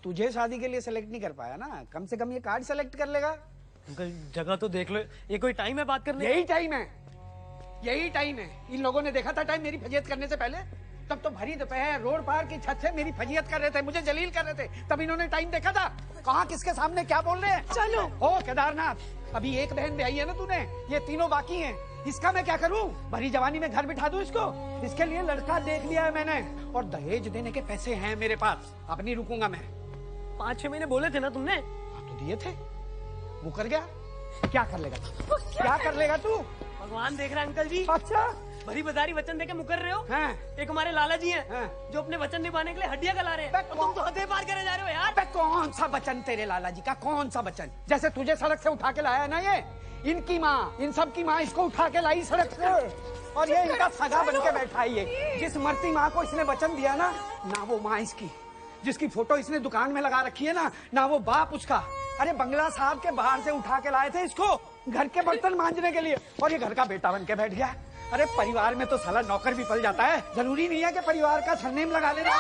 F: तुझे शादी के लिए सेलेक्ट नहीं कर पाया ना, कम से कम ये कार्ड सेलेक्ट कर लेगा।
V: अंकल जगह तो देख लो, ये कोई टाइम है बात करने?
F: यही टाइम है, यही टाइम है। इन लोगों ने देखा था टाइम मेरी फजीयत करने से पहले। तब तो भरी दोपहर रोड पार की छत से मेरी फजीयत कर रहे थे, मुझे जलील कर रहे थे। तब इन्होंने टाइम देखा था। कहाँ किसके सामने क्या बोल रहे हैं?
M: चलो।
F: ओ केदारनाथ, अभी एक बहन ब्याही है ना तूने, ये तीनों बाकी हैं। इसका मैं क्या करूं? भरी जवानी में घर बिठा दूं इसको? इसके लिए लड़का देख लिया है मैंने और दहेज देने के पैसे हैं मेरे पास। अब नहीं रुकूंगा मैं।
B: 5-6 महीने बोले थे ना तुमने?
F: हाँ तो दिए थे, मुकर गया। क्या कर लेगा तू? क्या कर लेगा तू?
B: भगवान देख रहा है अंकल जी।
F: अच्छा,
B: भरी बजारी वचन देके मुकर रहे हो।
F: हाँ।
B: एक हमारे लाला जी हैं जो अपने वचन निभाने के लिए हड्डियां गला रहे हैं। तुम तो हदें पार करे जा रहे हो यार।
F: कौन सा वचन तेरे लाला जी का? कौन सा वचन? जैसे तुझे सड़क से उठा के लाया है ना ये, इनकी माँ, इन सब की माँ इसको उठा के लाई सड़क से और ये इनका सगा बन के बैठा है। ये जिस मरती माँ को इसने वचन दिया ना वो माँ इसकी, जिसकी फोटो इसने दुकान में लगा रखी है ना वो बाप उसका। अरे बंगला साहब के बाहर से उठा के लाए थे इसको घर के बर्तन मांजने के लिए और ये घर का बेटा बन के बैठ गया। अरे परिवार में तो साला नौकर भी पल जाता है, जरूरी नहीं है कि परिवार का सरनेम लगा लेना।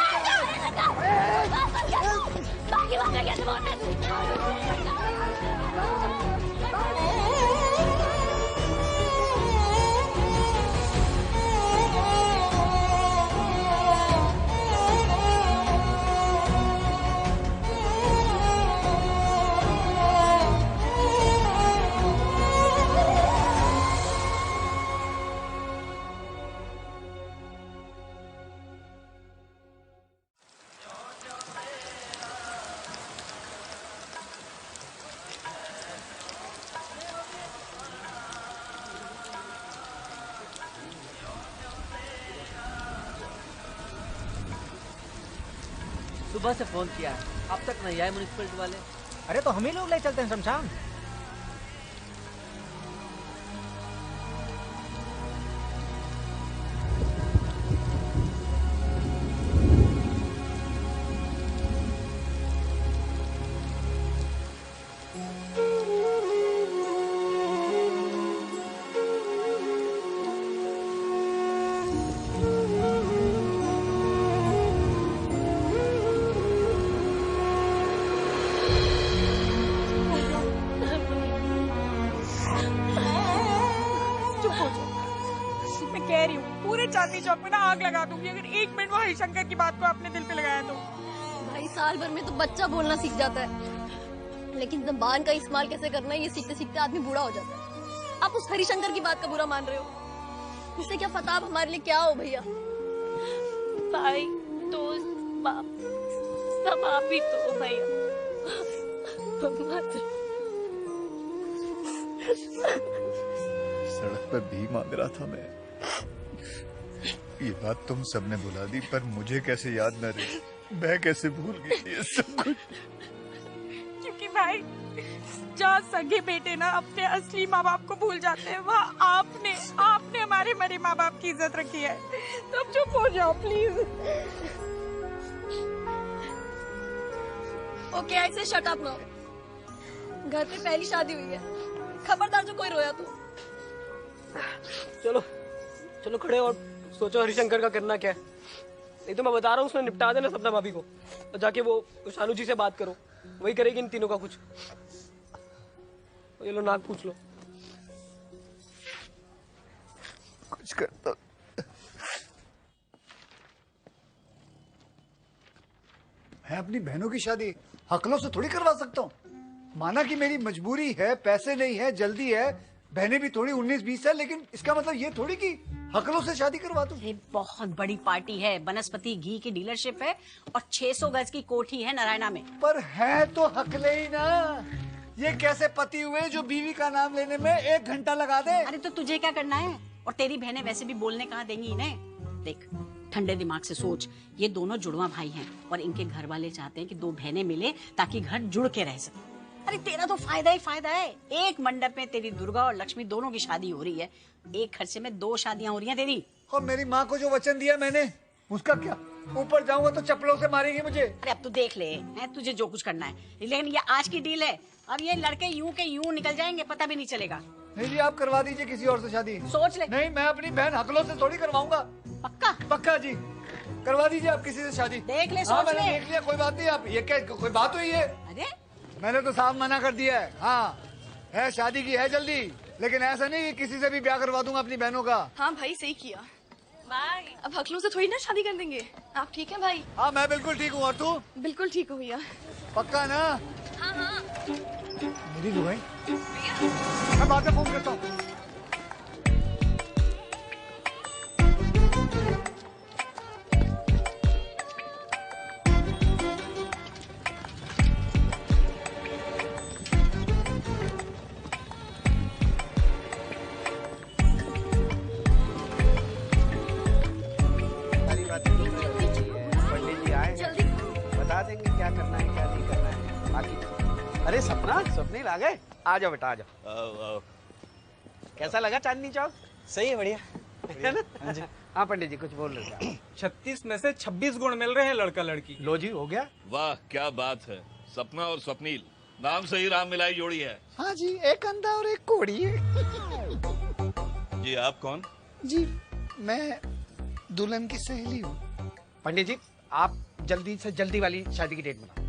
B: सुबह से फोन किया है, अब तक नहीं आए म्युनिसिपलिटी वाले।
D: अरे तो हम ही लोग ले चलते हैं शमशान।
H: चांदनी चौक में ना आग लगा दूंगी अगर 1 मिनट वो हरिशंकर की बात को अपने दिल पे लगाया तो।
T: भाई साल भर में तो बच्चा बोलना सीख जाता है, लेकिन जबान का इस्तेमाल कैसे करना है ये सीखते सीखते आदमी बूढ़ा हो जाता है। आप उस हरिशंकर की बात का बुरा मान रहे हो, इससे क्या पता आप हमारे लिए क्या हो भैया।
E: भाई दोस्त बाप सब आप ही तो हो भैया।
R: सड़क पर भी मांग रहा था मैं। ये बात तुम सबने बुला दी पर मुझे कैसे याद न रही, मैं कैसे भूल गई ये सब कुछ।
H: क्योंकि भाई जहाँ सगे बेटे ना अपने असली माँ बाप को भूल जाते हैं, वहाँ आपने हमारे मरे माँ बाप की इज्जत रखी है। तो अब चुप हो जाओ प्लीज।
T: ओके ऐसे शट अप ना, घर पे पहली शादी हुई है, खबरदार जो कोई रोया तो।
B: चलो चलो खड़े और सोचो हरिशंकर का करना क्या है। नहीं तो मैं बता रहा हूँ उसने निपटा देना सपना भाभी को, और जाके वो शालू जी से बात करो, वही करेगी इन तीनों का कुछ। ये लो नाक पूछ लो।
R: कुछ करता
A: मैं अपनी बहनों की शादी हकलों से थोड़ी करवा सकता हूँ। माना कि मेरी मजबूरी है, पैसे नहीं है, जल्दी है, बहनें भी थोड़ी 19-20 है, लेकिन इसका मतलब ये थोड़ी कि हकलों से शादी करवा दूं।
J: ये बहुत बड़ी पार्टी है, बनस्पति घी की डीलरशिप है और 600 गज की कोठी है नारायणा में।
A: पर है तो हकले ही ना। ये कैसे पति हुए जो बीवी का नाम लेने में 1 घंटा लगा दे।
J: अरे तो तुझे क्या करना है, और तेरी बहनें वैसे भी बोलने कहाँ देंगी इन्हें। देख ठंडे दिमाग से सोच, ये दोनों जुड़वा भाई हैं और इनके घर वाले चाहते हैं कि 2 बहनें मिले ताकि घर जुड़ के रह सके। अरे तेरा तो फायदा ही फायदा है। एक मंडप में तेरी दुर्गा और लक्ष्मी दोनों की शादी हो रही है, एक खर्चे में 2 शादियां हो रही हैं तेरी।
A: और मेरी माँ को जो वचन दिया मैंने, उसका क्या? ऊपर जाऊंगा तो चप्पलों से मारेंगे मुझे।
J: अरे अब तू देख ले, है तुझे जो कुछ करना है, लेकिन ये आज की डील है। अब ये लड़के यूं के यूं निकल जाएंगे, पता भी नहीं चलेगा।
A: नहीं जी, आप करवा दीजिए किसी और से शादी।
J: सोच ले।
A: नहीं, मैं अपनी बहन हकलों से थोड़ी करवाऊंगा।
J: पक्का?
A: पक्का जी, करवा दीजिए आप किसी से शादी।
J: देख ले,
A: हाँ,
J: सोच ले।
A: देख लिया, कोई बात नहीं। आप ये क्या कोई बात हुई है?
J: अरे
A: मैंने तो साफ मना कर दिया है। हाँ है, शादी की है जल्दी, लेकिन ऐसा नहीं कि किसी से भी ब्याह करवा दूंगा अपनी बहनों का।
M: हाँ भाई सही किया, बाय। अब हकलों से थोड़ी ना शादी कर देंगे। आप ठीक है भाई?
A: हाँ मैं बिल्कुल ठीक हूँ, और तू?
M: बिल्कुल ठीक हूँ भैया।
A: पक्का ना?
M: हाँ हाँ।
A: मेरी दुआएं। मैं बाद में फोन करता हूँ।
F: बता देंगे क्या करना है क्या नहीं करना है बाकी। अरे सपना, स्वप्निल आ गए? आ जाओ बेटा आ जाओ। कैसा लगा चांदनी चौक?
N: सही है, बढ़िया
F: है ना? हाँ पंडित जी कुछ बोल रहे थे।
K: 36 में से 26 गुण मिल रहे हैं लड़का लड़की।
F: लो जी हो गया।
P: वाह क्या बात है, सपना और स्वप्निल नाम से ही राम मिलाई जोड़ी है।
A: हाँ जी, एक अंधा और एक कोड़ी है।
P: जी आप कौन?
A: जी मैं दुल्हन की सहेली हूँ।
F: पंडित जी आप जल्दी से जल्दी वाली शादी की डेट बनाओ।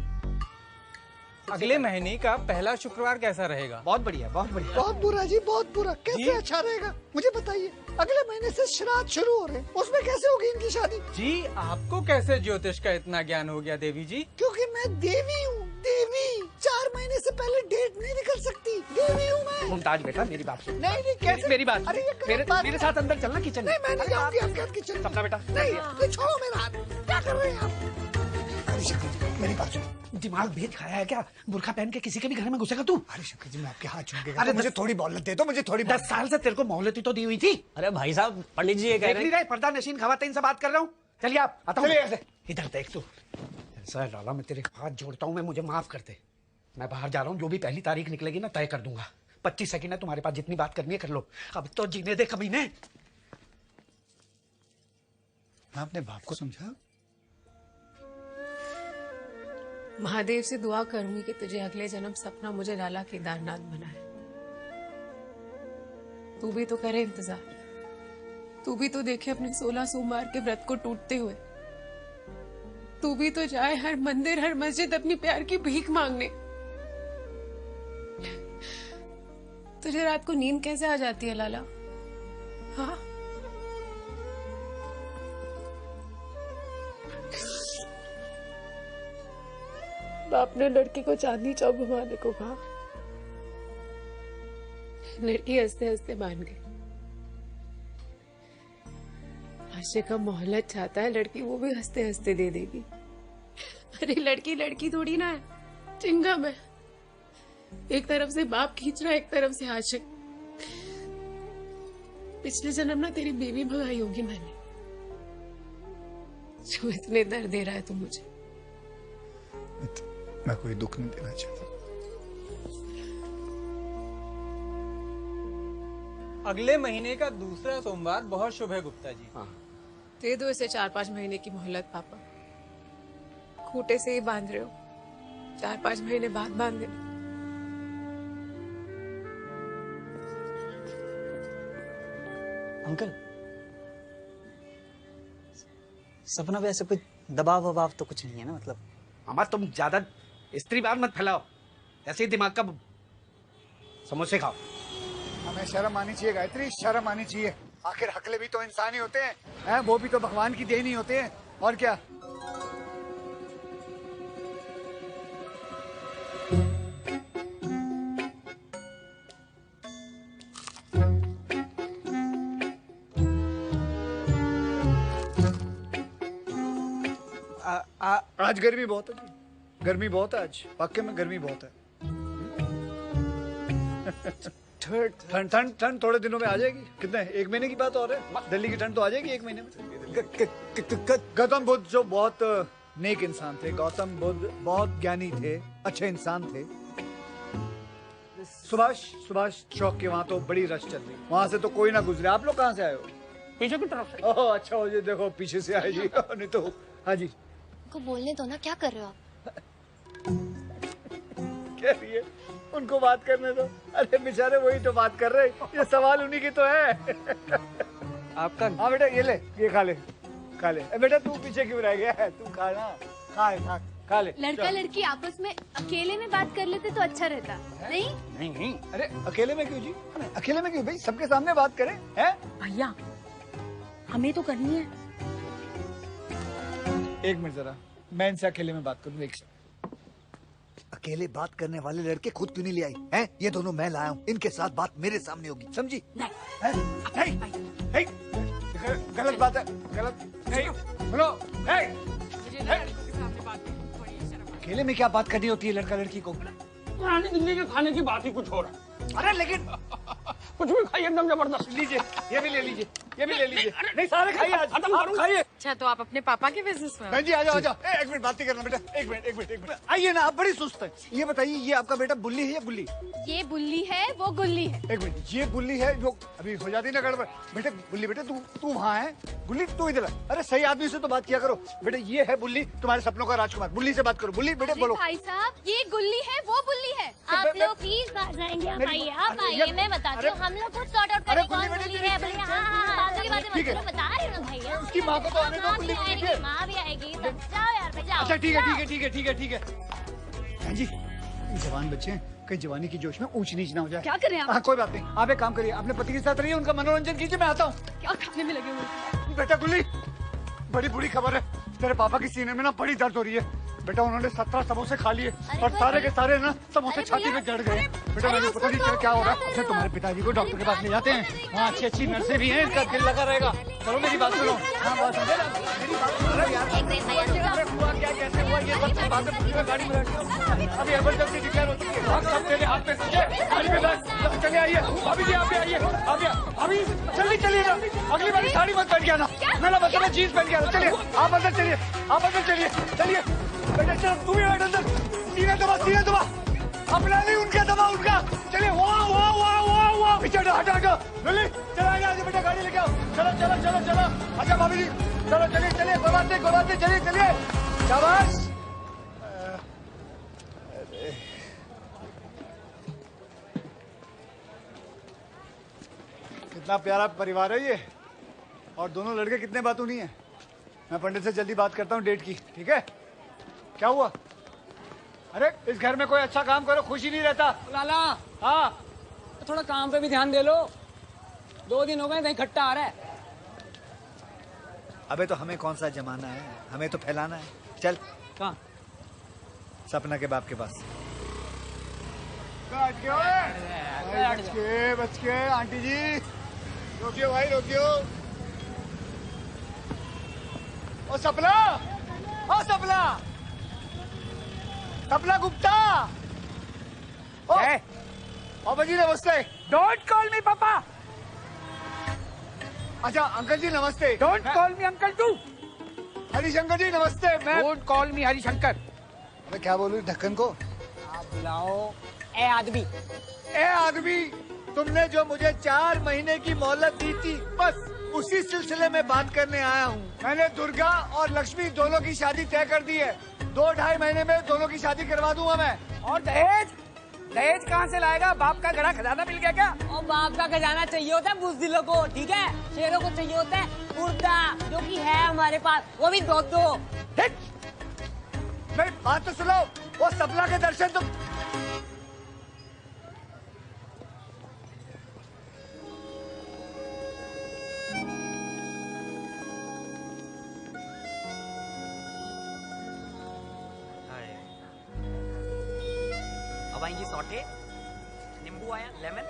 K: अगले महीने का पहला शुक्रवार कैसा रहेगा?
F: बहुत बढ़िया बहुत बढ़िया।
A: बहुत बुरा जी, बहुत बुरा। कैसे अच्छा रहेगा मुझे बताइए। अगले महीने से श्राद्ध शुरू हो रहे हैं, उसमें कैसे होगी इनकी शादी?
K: जी आपको कैसे ज्योतिष का इतना ज्ञान हो गया देवी जी?
A: क्योंकि मैं देवी हूँ, देवी। 4 महीने से पहले डेट नहीं निकल सकती, देवी हूँ मैं।
F: मुमताज बेटा मेरी बात सुन।
A: नहीं कैसे?
F: मेरी बात
A: अरे ये
F: मेरे साथ अंदर चलना किचन में।
A: नहीं मैं नहीं जाऊंगी आपके हाथ किचन।
F: सपना बेटा
A: नहीं छोड़ो मेरा हाथ। क्या कर रहे हैं आप? मेरी बात सुनो।
F: दिमाग भेद खाया है क्या? बुर्खा पहन के किसी के भी घर में घुसेगा तू?
A: अरे शंकर जी मैं आपके हाथ छूट गया। अरे मुझे थोड़ी मोहलत दे दो, मुझे थोड़ी।
F: 10 साल से तेरे को मोहलत तो दी हुई थी।
N: अरे भाई साहब पंडित जी ये कह रहे हैं।
F: पर्दा नशीन खवातीन से बात कर रहा हूँ। चलिए आप आता हूँ। इधर देख तू। ऐसा है लाला मैं तेरे हाथ जोड़ता हूँ, मैं मुझे माफ कर दे। मैं बाहर जा रहा हूँ, जो भी पहली तारीख निकलेगी ना तय कर दूंगा। 25 सेकंड है तुम्हारे पास, जितनी बात करनी है कर लो। अब तो जीने दे कमीने।
A: आपने बाप को समझा?
G: महादेव से दुआ करूंगी कि तुझे अगले जन्म सपना मुझे लाला केदारनाथ बनाए। तू भी तो करे इंतजार, तू भी तो देखे अपने 16 सोमवार के व्रत को टूटते हुए। तू भी तो जाए हर मंदिर हर मस्जिद अपनी प्यार की भीख मांगने। तुझे रात को नींद कैसे आ जाती है लाला? हाँ बाप ने लड़की को चांदनी चौक घुमाने को कहा। लड़की हंसते हंसते मान गई। आशे का मोहल्लत चाहता है लड़की, वो भी हंसते हंसते दे देगी। अरे लड़की लड़की थोड़ी ना है, चिंगम है। एक तरफ से बाप खींच रहा है, एक तरफ से आशिक। पिछले जन्म ना तेरी बेबी भगाई होगी मैंने, जो इतने दर्द दे रहा है तू मुझे।
R: मैं कोई दुख नहीं देना चाहता।
K: अगले महीने का दूसरा सोमवार बहुत शुभ है गुप्ता जी।
G: दे दो इसे 4-5 महीने की मोहलत पापा। खूटे से ही बांध रहे हो, 4-5 महीने बाद बांध देना।
N: अंकल सपना पे ऐसे कोई दबाव वबाव तो कुछ नहीं है ना? मतलब
F: अमर तुम ज्यादा स्त्रीवाद मत फैलाओ, ऐसे ही दिमाग का समोसे खाओ।
A: हमें शर्म आनी चाहिए गायत्री, शर्म आनी चाहिए। आखिर हकले भी तो इंसान ही होते हैं, वो भी तो भगवान की देन ही होते हैं, और क्या। आज गर्मी बहुत है जी, गर्मी बहुत है आज, वाकई में गर्मी बहुत है। ठंड ठंड ठंड थोड़े दिनों में आ जाएगी। कितने, 1 महीने की बात और है। दिल्ली की ठंड तो आ जाएगी 1 महीने में। गौतम बुद्ध जो बहुत नेक इंसान थे, गौतम बुद्ध बहुत ज्ञानी थे, अच्छे इंसान थे। सुभाष चौक के वहाँ तो बड़ी रश चल रही, वहाँ से तो कोई ना गुजरे। आप लोग कहाँ से आए हो?
F: पीछे की तरफ से।
A: ओह अच्छा हो जी, देखो पीछे से आए जी। नहीं तो हाँ जी
T: को बोलने दो ना, क्या कर रहे हो आप?
A: कह रही है उनको बात करने दो। अरे बेचारे वही तो बात कर रहे, ये सवाल उन्हीं की तो है।
K: आपका
A: हाँ बेटा ये ले, ये खा ले खा ले। बेटा तू पीछे क्यों रह गया है? तू खा ना, खा ले।
E: लड़का लड़की आपस में अकेले में बात कर लेते तो अच्छा रहता। नहीं,
A: अरे अकेले में क्यों जी? अकेले में क्यों भाई, सबके सामने बात करें हैं?
J: भैया हमें तो करनी है।
A: एक मिनट जरा, मैं इनसे अकेले में बात करूँ। एक अकेले बात करने वाले लड़के खुद क्यों नहीं ले आई हैं? ये दोनों मैं लाया हूँ, इनके साथ बात मेरे सामने होगी, समझी? नहीं, गलत बात है, गलत नहीं। बोलो, अकेले में क्या बात करनी होती है लड़का लड़की को?
L: पुरानी दिल्ली के खाने की बात ही कुछ हो रहा है।
A: अरे लेकिन
L: कुछ भी खाइए, एकदम जबरदस्त।
A: लीजिए, ये भी ले लीजिए, ये भी ले लीजिए। नहीं सारे खाइए आज, आप खाइए।
H: अच्छा तो आप अपने पापा के बिजनेस में?
A: बहन जी आ जाओ, आ जाओ। एक मिनट बात नहीं करना बेटा, एक मिनट। आइए ना, आप बड़ी सुस्त है। ये बताइए, ये आपका बेटा बुल्ली है या गुल्ली?
T: ये बुल्ली है, वो गुल्ली है।
A: एक मिनट, ये बुल्ली है जो अभी हो जाती ना गड़बड़। बेटे बुल्ली, बेटे तू वहाँ है, गुल्ली तू इधर है। अरे सही आदमी से तो बात किया करो। बेटे ये है बुल्ली, तुम्हारे सपनों का राजकुमार। बुल्ली से बात करो। बुल्ली बेटे बोलो।
T: भाई साहब ये गुल्ली है, वो बुल्ली है।
E: आप लोग प्लीज बाहर जाएंगे। आप आइए, आप आइए, मैं बताती हूँ। हम लोग खुद सॉर्ट आउट करें कौन बुल्ली है। बोलिए हाँ, बातों की बातें मत करो, बता रही हूँ ना भैया।
A: उसकी माँ को तो आने दो, बुल्ली
E: आएगी, माँ भी आएगी। सब जाओ यार, जाओ।
A: अच्छा ठीक है। बहन जी जवान बच्चे हैं, कहीं जवानी की जोश में ऊंच नीच ना हो जाए।
M: क्या कर रहे हैं आप?
A: हाँ कोई बात नहीं, आप एक काम करिए, अपने पति के साथ रहिए, उनका मनोरंजन कीजिए, मैं आता हूँ।
M: क्या खाने में लगे हुए?
A: बेटा गुल्ली, बड़ी बुरी खबर है, तेरे पापा की सीने में ना बड़ी दर्द हो रही है। बेटा उन्होंने 17 समोसे खा लिए और सारे के सारे ना समोसे छाती में जड़ गए। बेटा मुझे पता नहीं क्या हो रहा है। अच्छा तुम्हारे पिताजी को डॉक्टर के पास ले जाते हैं, वहाँ अच्छी नर्सें भी हैं, इनका दिल लगा रहेगा। चलो मेरी बात सुनो। हाँ बात सुनो, मेरी बात सुनो यार। हुआ क्या, कैसे हुआ, ये सब बातें पूरी गाड़ी में रखो। अभी इमरजेंसी डिक्लेयर हो चुकी है, सब तेरे हाथ में समझे। गाड़ी में बैठ, चले आइए। अभी जी आप भी आइए, अभी जल्दी चलिए ना। अगली बार साड़ी मत पहन के आना, मेरा मतलब है जीन्स पहन के आना। चलिए आप अंदर चलिए, चलिए बेटा चलो, तू भी बैठ अंदर। सीने दबा, अपना नहीं उनका दबा, उनका। चलिए वाह पीछे हटा जल्दी चला आइए बेटा, गाड़ी लेके आओ। चलो। अच्छा भाभी जी चलो, चलिए गोबाते चलिए। शाबाश। कितना प्यारा परिवार है ये, और दोनों लड़के कितने बातूनी हैं। मैं पंडित से जल्दी बात करता हूँ डेट की, ठीक है? क्या हुआ? अरे इस घर में कोई अच्छा काम करो, खुशी नहीं रहता।
B: लाला
A: हाँ
B: तो थोड़ा काम पे भी ध्यान दे लो, 2 दिन हो गए कहीं खट्टा आ रहा है।
A: अबे तो हमें कौन सा जमाना है, हमें तो फैलाना है। चल
B: कहाँ?
A: सपना के बाप के पास। बच के आंटी जी, रोकियो भाई रोकियो। ओ सपना गुप्ता। ओ जी नमस्ते।
F: डोंट कॉल मी पापा।
A: अच्छा अंकल जी नमस्ते।
F: Don't call me uncle too.
A: Harishankar ji नमस्ते। मैं
F: डोंट कॉल मी हरिशंकर।
A: मैं क्या बोलूं ढक्कन को?
B: आप बुलाओ ए आदमी।
A: तुमने जो मुझे 4 महीने की मोहलत दी थी, बस उसी सिलसिले में बात करने आया हूँ। मैंने दुर्गा और लक्ष्मी दोनों की शादी तय कर दी है। 2-2.5 महीने में दोनों की शादी करवा दूंगा मैं।
F: और दहेज कहाँ से लाएगा? बाप का गड़ा खजाना मिल गया क्या?
B: और बाप का खजाना चाहिए होता है बुज़दिलों को, ठीक है? शेरों को चाहिए होता है कुर्ता, जो कि है हमारे पास, वो भी 2-2।
A: मेरी बात तो सुनो, वो सपना के दर्शन तो
B: अब आएंगी सौटे, नींबू आया, लेमन।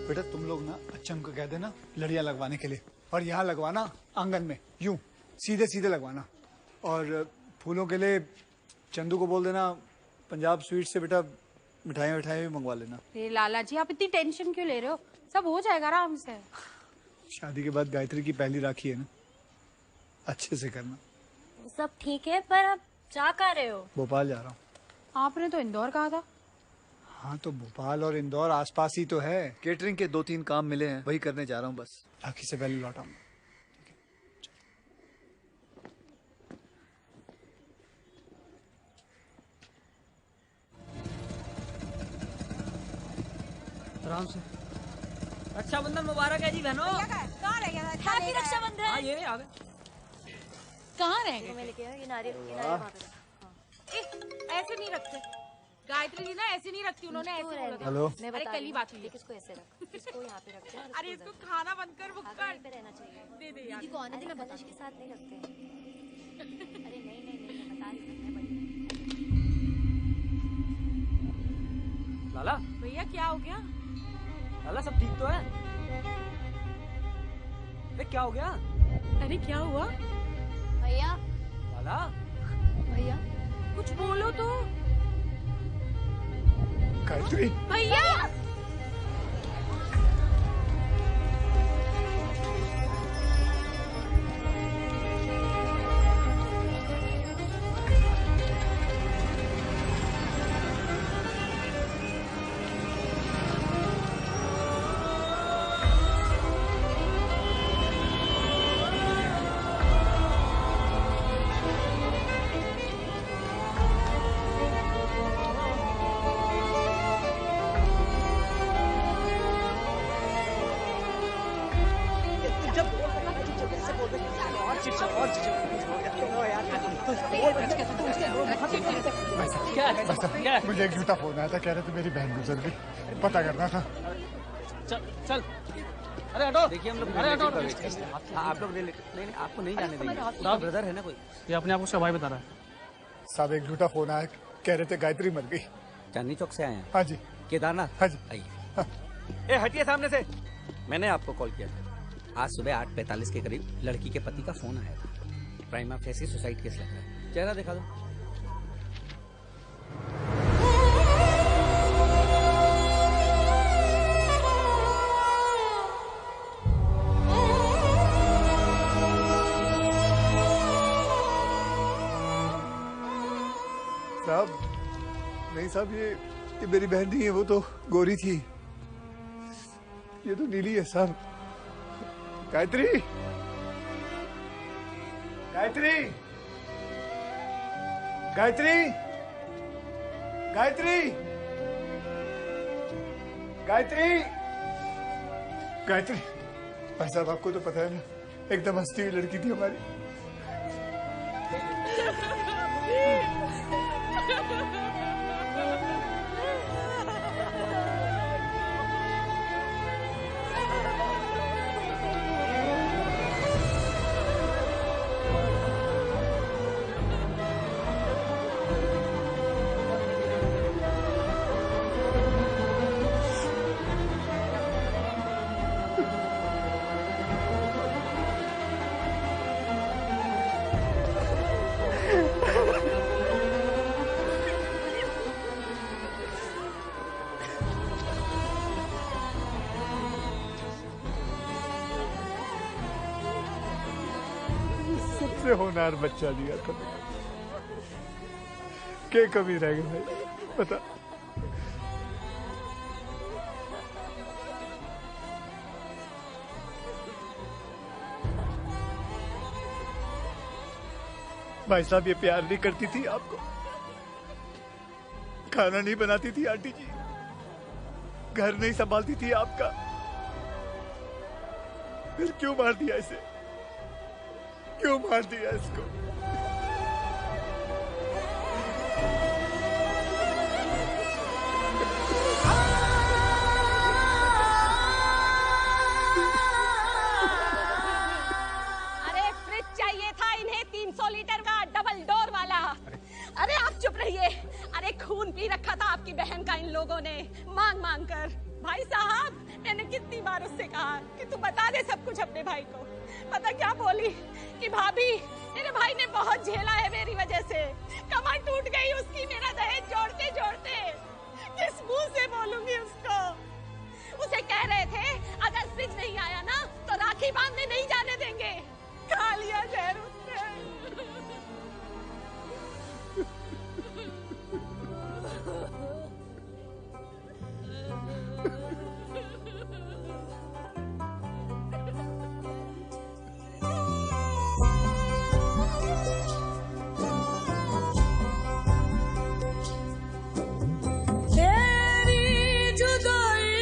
A: बेटा तुम लोग ना अच्छम को कह देना लड़ियां लगवाने के लिए, और यहाँ लगवाना आंगन में, यूं सीधे लगवाना। और फूलों के लिए चंदू को बोल देना पंजाब स्वीट से बेटा मिठाई भी मंगवा लेना।
H: अरे लाला जी आप इतनी टेंशन क्यों ले रहे हो? सब हो जाएगा आराम से।
A: शादी के बाद गायत्री की पहली राखी है ना, अच्छे से करना।
E: सब ठीक है, पर आप जा कर रहे हो?
A: भोपाल जा रहा हूँ।
H: आपने तो इंदौर कहा था।
A: हाँ तो भोपाल और इंदौर आसपास ही तो है। केटरिंग के 2-3 काम मिले हैं, वही करने जा रहा हूँ बस। राखी से पहले लौटा हूँ।
B: आराम से। रक्षाबंधन मुबारक है जी बहनों।
E: हैप्पी रक्षाबंधन।
B: हाँ ये आ गए।
H: कहाँ रह गए?
E: मैंने कहा ये नारियल वहाँ पे रखो।
H: ऐसे नहीं रखते गायत्री जी ना, ऐसे नहीं रखती उन्होंने, ऐसे बोला था।
A: हेलो।
H: अरे कल ही बात हुई है।
E: इसको ऐसे रख, इसको यहाँ पे रखते हैं।
H: अरे इसको खाना बंद कर, वो कर
E: पे रहना चाहिए।
H: दे दे यार।
E: दीदी को आने दे, मैं बता के साथ नहीं रखते। अरे नहीं नहीं नहीं, मैं बता रही हूँ।
B: लाला
H: भैया क्या हो गया?
B: लाला सब ठीक तो है? अरे क्या हो गया?
H: अरे क्या हुआ?
E: भैया
B: लाला
E: भैया
H: कुछ बोलो तो।
R: गायत्री
H: भैया
R: मुझे एक झूठा फोन आया था, कह रहे थे मेरी बहन गुजर गई, पता करना था।
N: चल चल। अरे हटो।
F: देखिए हम लोग
N: अरे हटो।
F: आप लोग नहीं आपको नहीं जाने देंगे। ब्रदर है ना कोई?
N: ये अपने आप उसका भाई बता रहा है।
R: साहब एक झूठा फोन आया, कह रहे थे गायत्री मर गई।
F: चांदनी चौक से आए हैं?
R: हाँ जी।
F: केदारनाथ?
R: हाँ जी।
F: आइए। हटिए सामने से। मैंने आपको कॉल किया था। आज सुबह 8:45 के करीब लड़की के पति का फोन आया था। प्राइमा फेसी सुसाइड केस लग रहा है। चेहरा दिखा दो।
R: साहब नहीं साहब, ये मेरी बहन नहीं है, वो तो गोरी थी, ये तो नीली है साहब। गायत्री गायत्री गायत्री गायत्री गायत्री गायत्री। भाई साहब आपको तो पता है ना, एकदम हंसती हुई लड़की थी हमारी। सबसे होनहार बच्चा दिया था, क्या कमी रह गई भाई बता। भाई साहब ये प्यार नहीं करती थी आपको, खाना नहीं बनाती थी आंटी जी, घर नहीं संभालती थी आपका, फिर क्यों मार दिया इसे, क्यों मार दिया इसको?
J: अरे फ्रिज चाहिए था इन्हें 300 लीटर का डबल डोर वाला। अरे आप चुप रहिए। अरे खून पी रखा था आपकी बहन का इन लोगों ने मांग मांग कर। भाई साहब मैंने कितनी बार उससे कहा कि तू बता दे सब कुछ अपने भाई को। पता क्या बोली कि भाभी मेरे भाई ने बहुत झेला है मेरी वजह से, कमर टूट गई उसकी मेरा दहेज जोड़ते जोड़ते। किस मुंह से बोलूंगी उसको? उसे कह रहे थे अगर फ्रिज नहीं आया ना तो राखी बांधने नहीं जाने देंगे। खा लिया जहर उसने।
O: तेरी जुदाई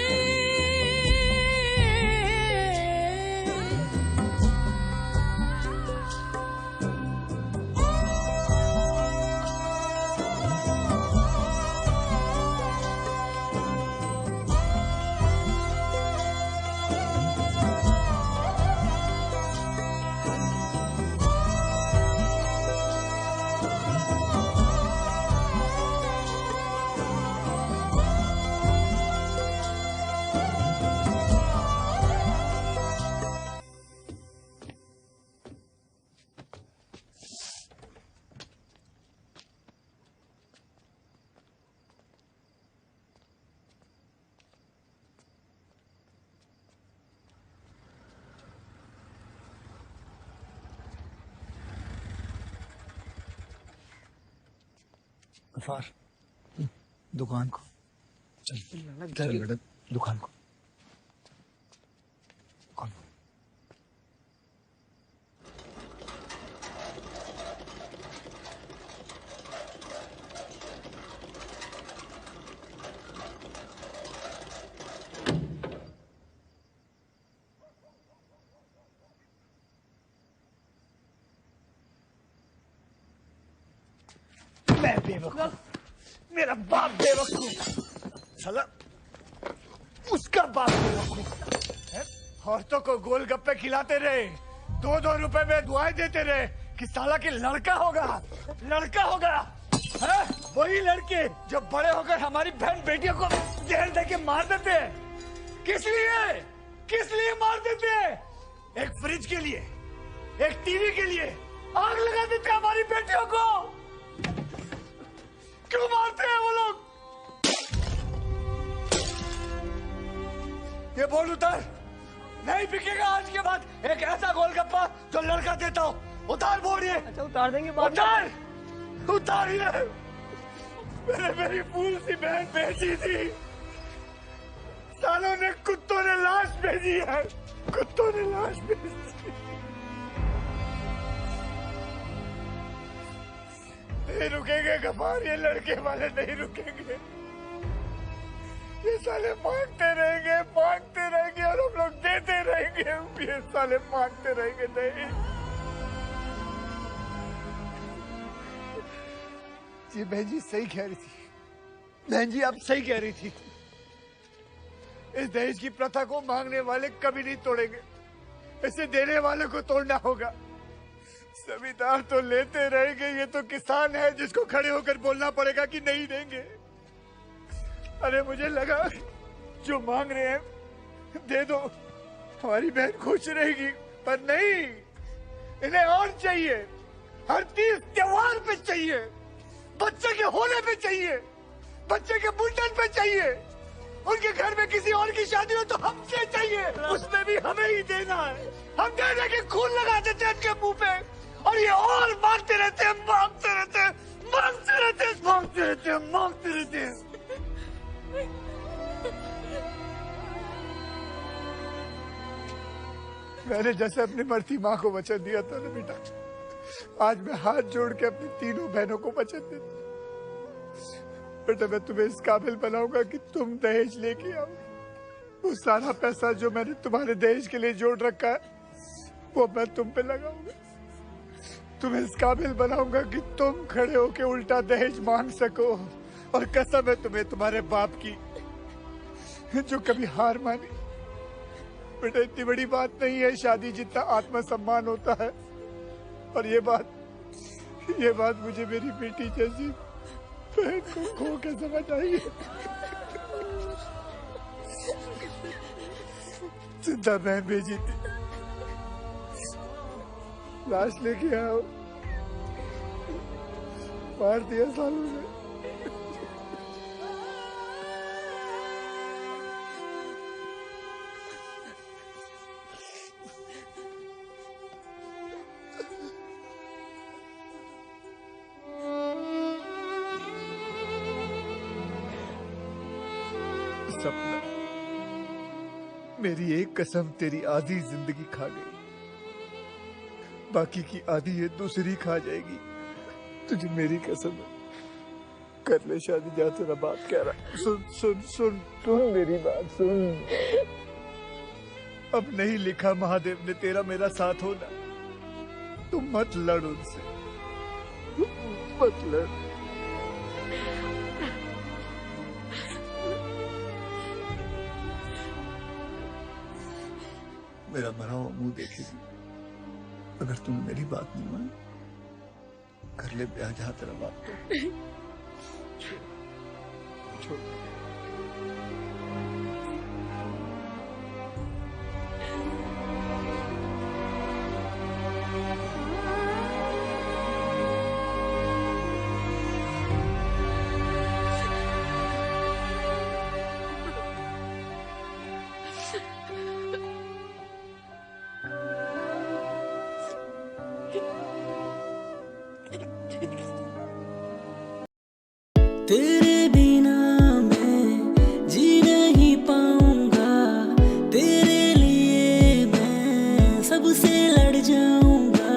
A: गफार, दुकान को चल चल बेटा, दुकान को दुकान को। मैं बेवकूफ, मेरा बाप बेवकूफ, साला उसका बाप बेवकूफ है। औरतों को गोलगप्पे खिलाते रहे, 2-2 रुपए में दुआएं देते रहे कि साला के लड़का होगा, लड़का होगा है? वही लड़के जो बड़े होकर हमारी बहन बेटियों को जहर दे के मार देते हैं। किस लिए मार देते हैं? एक फ्रिज के लिए, एक टीवी के लिए आग लगा देते हैं हमारी बेटियों को। क्यों मारते हैं वो लोग? ये बोल उतार, नहीं बिकेगा आज के बाद एक ऐसा गोलगप्पा जो लड़का देता हो। उतार बोल ये।
B: अच्छा उतार देंगे
A: उतार ये। मेरी फूल सी बहन भेजी थी, सालों ने कुत्तों ने लाश भेजी है, कुत्तों ने लाश भेजी। नहीं रुकेंगे गफार, ये लड़के वाले नहीं रुकेंगे। ये साले मांगते रहेंगे और हम लोग देते रहेंगे। ये साले मांगते रहेंगे। नहीं जी बहन जी सही कह रही थी, बहन जी आप सही कह रही थी। इस दहेज की प्रथा को मांगने वाले कभी नहीं तोड़ेंगे, इसे देने वाले को तोड़ना होगा। जमींदार तो लेते रहेंगे, ये तो किसान है जिसको खड़े होकर बोलना पड़ेगा कि नहीं देंगे। अरे मुझे लगा जो मांग रहे हैं दे दो, हमारी बहन खुश रहेगी, पर नहीं, इन्हें और चाहिए। हर तीज त्योहार पे चाहिए, बच्चे के होने पे चाहिए, बच्चे के मुंडन पे चाहिए, उनके घर में किसी और की शादी हो तो हमसे चाहिए, उसमें भी हमें ही देना है। हम दे दे के खून लगा देते हैं इनके मुंह पे, और ये और मांगते रहते हैं, मांगते रहते हैं, मांगते रहते हैं, मांगते रहते हैं, मांगते रहते हैं। मैंने जैसे अपनी मरती माँ को वचन दिया था ना बेटा, आज मैं हाथ जोड़ के अपनी तीनों बहनों को वचन देता। बेटा मैं तुम्हें इस काबिल बनाऊंगा कि तुम दहेज लेके आओ। वो सारा पैसा जो मैंने तुम्हारे दहेज के लिए जोड़ रखा है वो मैं तुम पे लगाऊंगा। तुम्हें इस काबिल बनाऊंगा कि तुम खड़े होके उल्टा दहेज मांग सको। और कसम है तुम्हें तुम्हारे बाप की जो कभी हार मानी। बेटा इतनी बड़ी बात नहीं है शादी जितना आत्मसम्मान होता है, और ये बात मुझे मेरी बेटी जैसी बहन को खो के समझ आई। जिंदा बहन भेजी थी, लाश लेके आओ, मार दिया सालों ने। सपना, मेरी एक कसम तेरी आधी जिंदगी खा गई, बाकी की आधी ये दूसरी खा जाएगी। तुझे मेरी कसम है, कर ले शादी, जा तेरा बाप कह रहा। सुन सुन सुन सुन मेरी बात सुन। अब नहीं लिखा महादेव ने तेरा मेरा साथ होना, तुम मत लड़ उनसे, मत लड़। मेरा मरा हुआ मुंह देखेगी अगर तुम मेरी बात नहीं मानी। कर ले ब्याह जहाँ तेरा बाप छोड़।
O: तेरे बिना मैं जी नहीं पाऊंगा, तेरे लिए मैं सबसे लड़ जाऊंगा।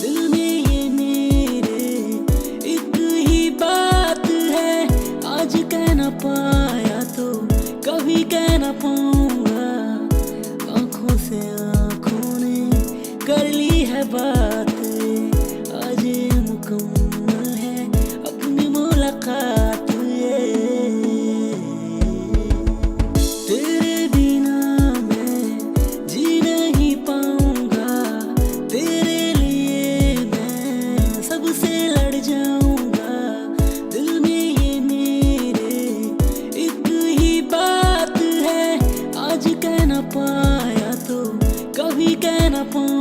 O: दिल में ये मेरे एक ही बात है, आज कह ना पाया तो कभी कह ना पाऊंगा। आंखों से आंखों ने कर ली है बात, आज मुकम्मल है अपनी मुलाकात ये। तेरे बिना मैं जी नहीं पाऊंगा, तेरे लिए मैं सबसे लड़ जाऊंगा। दिल में ये मेरे एक ही बात है, आज कह ना पाया तो कभी कह ना पाऊंगा।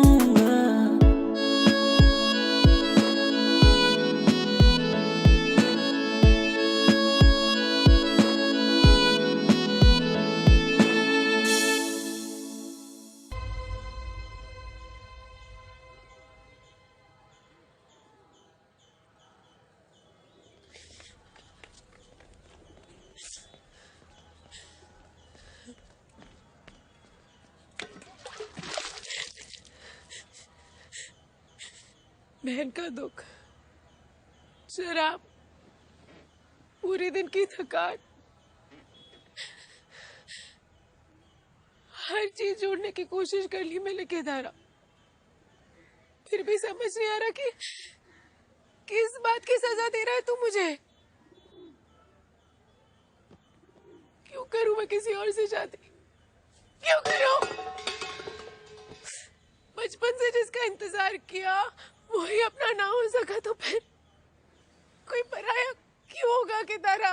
G: बहन का दुख, शराब, पूरे दिन की थकान, हर चीज जोड़ने की कोशिश कर ली मैंने केदारा, फिर भी समझ नहीं आ रहा कि किस बात की सजा दे रहा है तू मुझे। क्यों करूं मैं किसी और से शादी, क्यों करूं? बचपन से जिसका इंतजार किया वही अपना ना हो सका तो फिर कोई पराया क्यों होगा केदारा?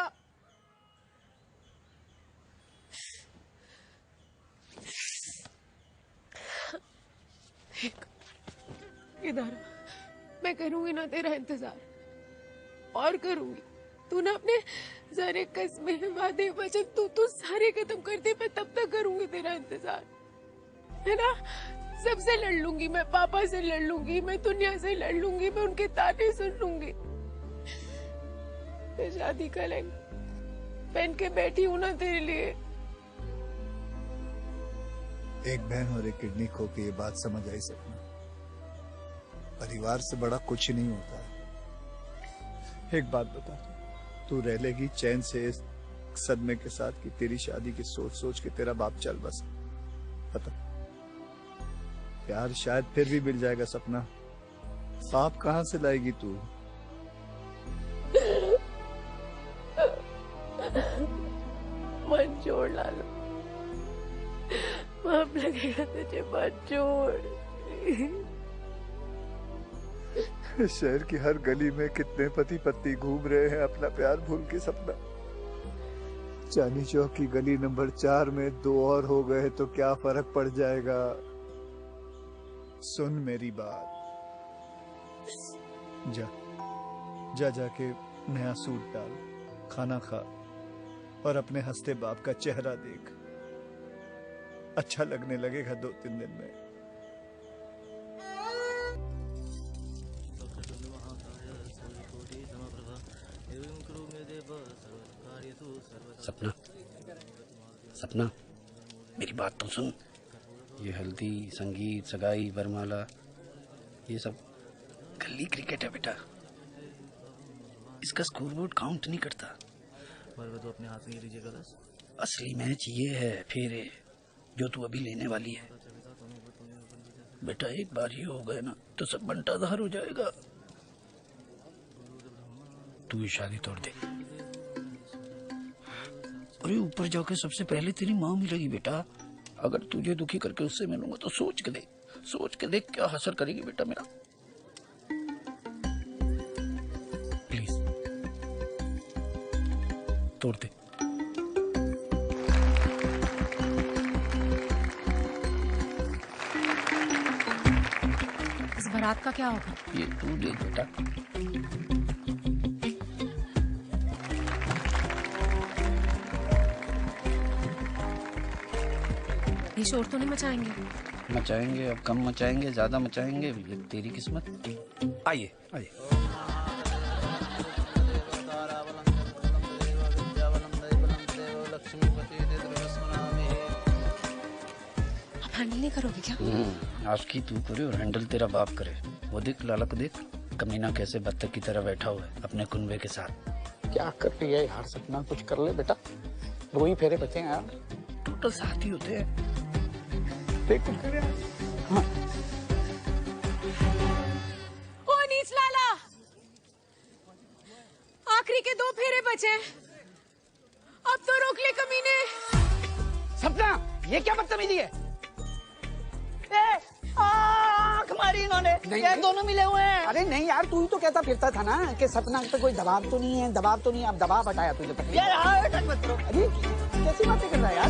G: केदारा, मैं करूंगी ना तेरा इंतजार, और करूंगी। तू ना अपने सारे कस्में, वादे, वचन तू सारे खत्म कर दे, मैं तब तक करूंगी तेरा इंतजार, है ना? सबसे लड़ लूंगी मैं, पापा से लड़ लूंगी मैं, दुनिया से लड़ लूंगी मैं, उनके ताने सुन लूंगी। मैं शादी का लहंगा पहन के बैठी हूं ना तेरे लिए।
R: एक बहन और एक किडनी खो के ये बात समझ आई सपना, परिवार से बड़ा कुछ नहीं होता है। एक बात बता, तू रह लेगी चैन से इस सदमे के साथ कि तेरी शादी की सोच सोच के तेरा बाप चल बस? पता प्यार शायद फिर भी मिल जाएगा सपना, बाप कहाँ से लाएगी तू?
G: मन जोड़ लालो, पाप लगेगा तुझे, मत जोड़।
R: शहर की हर गली में कितने पति पत्नी घूम रहे हैं अपना प्यार भूल के सपना। चांदनी चौक की गली नंबर 4 में 2 और हो गए तो क्या फर्क पड़ जाएगा? सुन मेरी बात, जाके नया सूट डाल, खाना खा और अपने हंसते बाप का चेहरा देख, अच्छा लगने लगेगा 2-3 दिन में।
F: सपना, सपना, मेरी बात तो सुन। ये हल्दी, संगीत, सगाई, वरमाला, ये सब गली क्रिकेट है बेटा, इसका स्कोरबोर्ड काउंट नहीं करता। तो अपने हाथ में लीजिएगा बस। असली मैच ये है फेरे जो तू अभी लेने वाली है बेटा। एक बार ये हो गए ना तो सब बंटाधार हो जाएगा। तू ये शादी तोड़ दे। अरे ऊपर जाकर सबसे पहले तेरी माँ मिलेगी बेटा। अगर तुझे दुखी करके उससे मिलूंगा तो सोच के देख क्या असर करेगी बेटा मेरा। प्लीज तोड़ दे।
H: इस बारात का क्या होगा?
F: ये तू देख बेटा।
H: ये शोर तो नहीं मचाएंगे?
F: मचाएंगे, अब कम मचाएंगे ज्यादा मचाएंगे, ये तेरी किस्मत। आइए आइए।
G: हैंडल नहीं करोगे क्या?
C: आज की तू करे और हैंडल तेरा बाप करे। वो देख लाला को देख, कमीना कैसे बत्तख की तरह बैठा हुआ है अपने कुनबे के साथ।
F: क्या कर रही है यार सपना, कुछ कर ले बेटा, 2 ही फेरे बचे हैं यार,
C: टोटल 7 ही होते हैं।
F: देख कुछ कर यार। हाँ।
G: ओ नीच लाला, आखिरी के 2 फेरे बचे हैं, अब तो रोक ले कमीने।
F: सपना ये क्या बदतमीजी है?
N: आँख मारी इन्होंने, ये दोनों मिले हुए हैं।
F: अरे नहीं यार, तू ही तो कहता फिरता था ना कि सपना पे कोई दबाव तो नहीं है, दबाव तो नहीं है। अब दबाव हटाया तुझे तक।
N: यार हाँ, टच मत करो।
F: अरे कैसी बातें कर रहा है यार?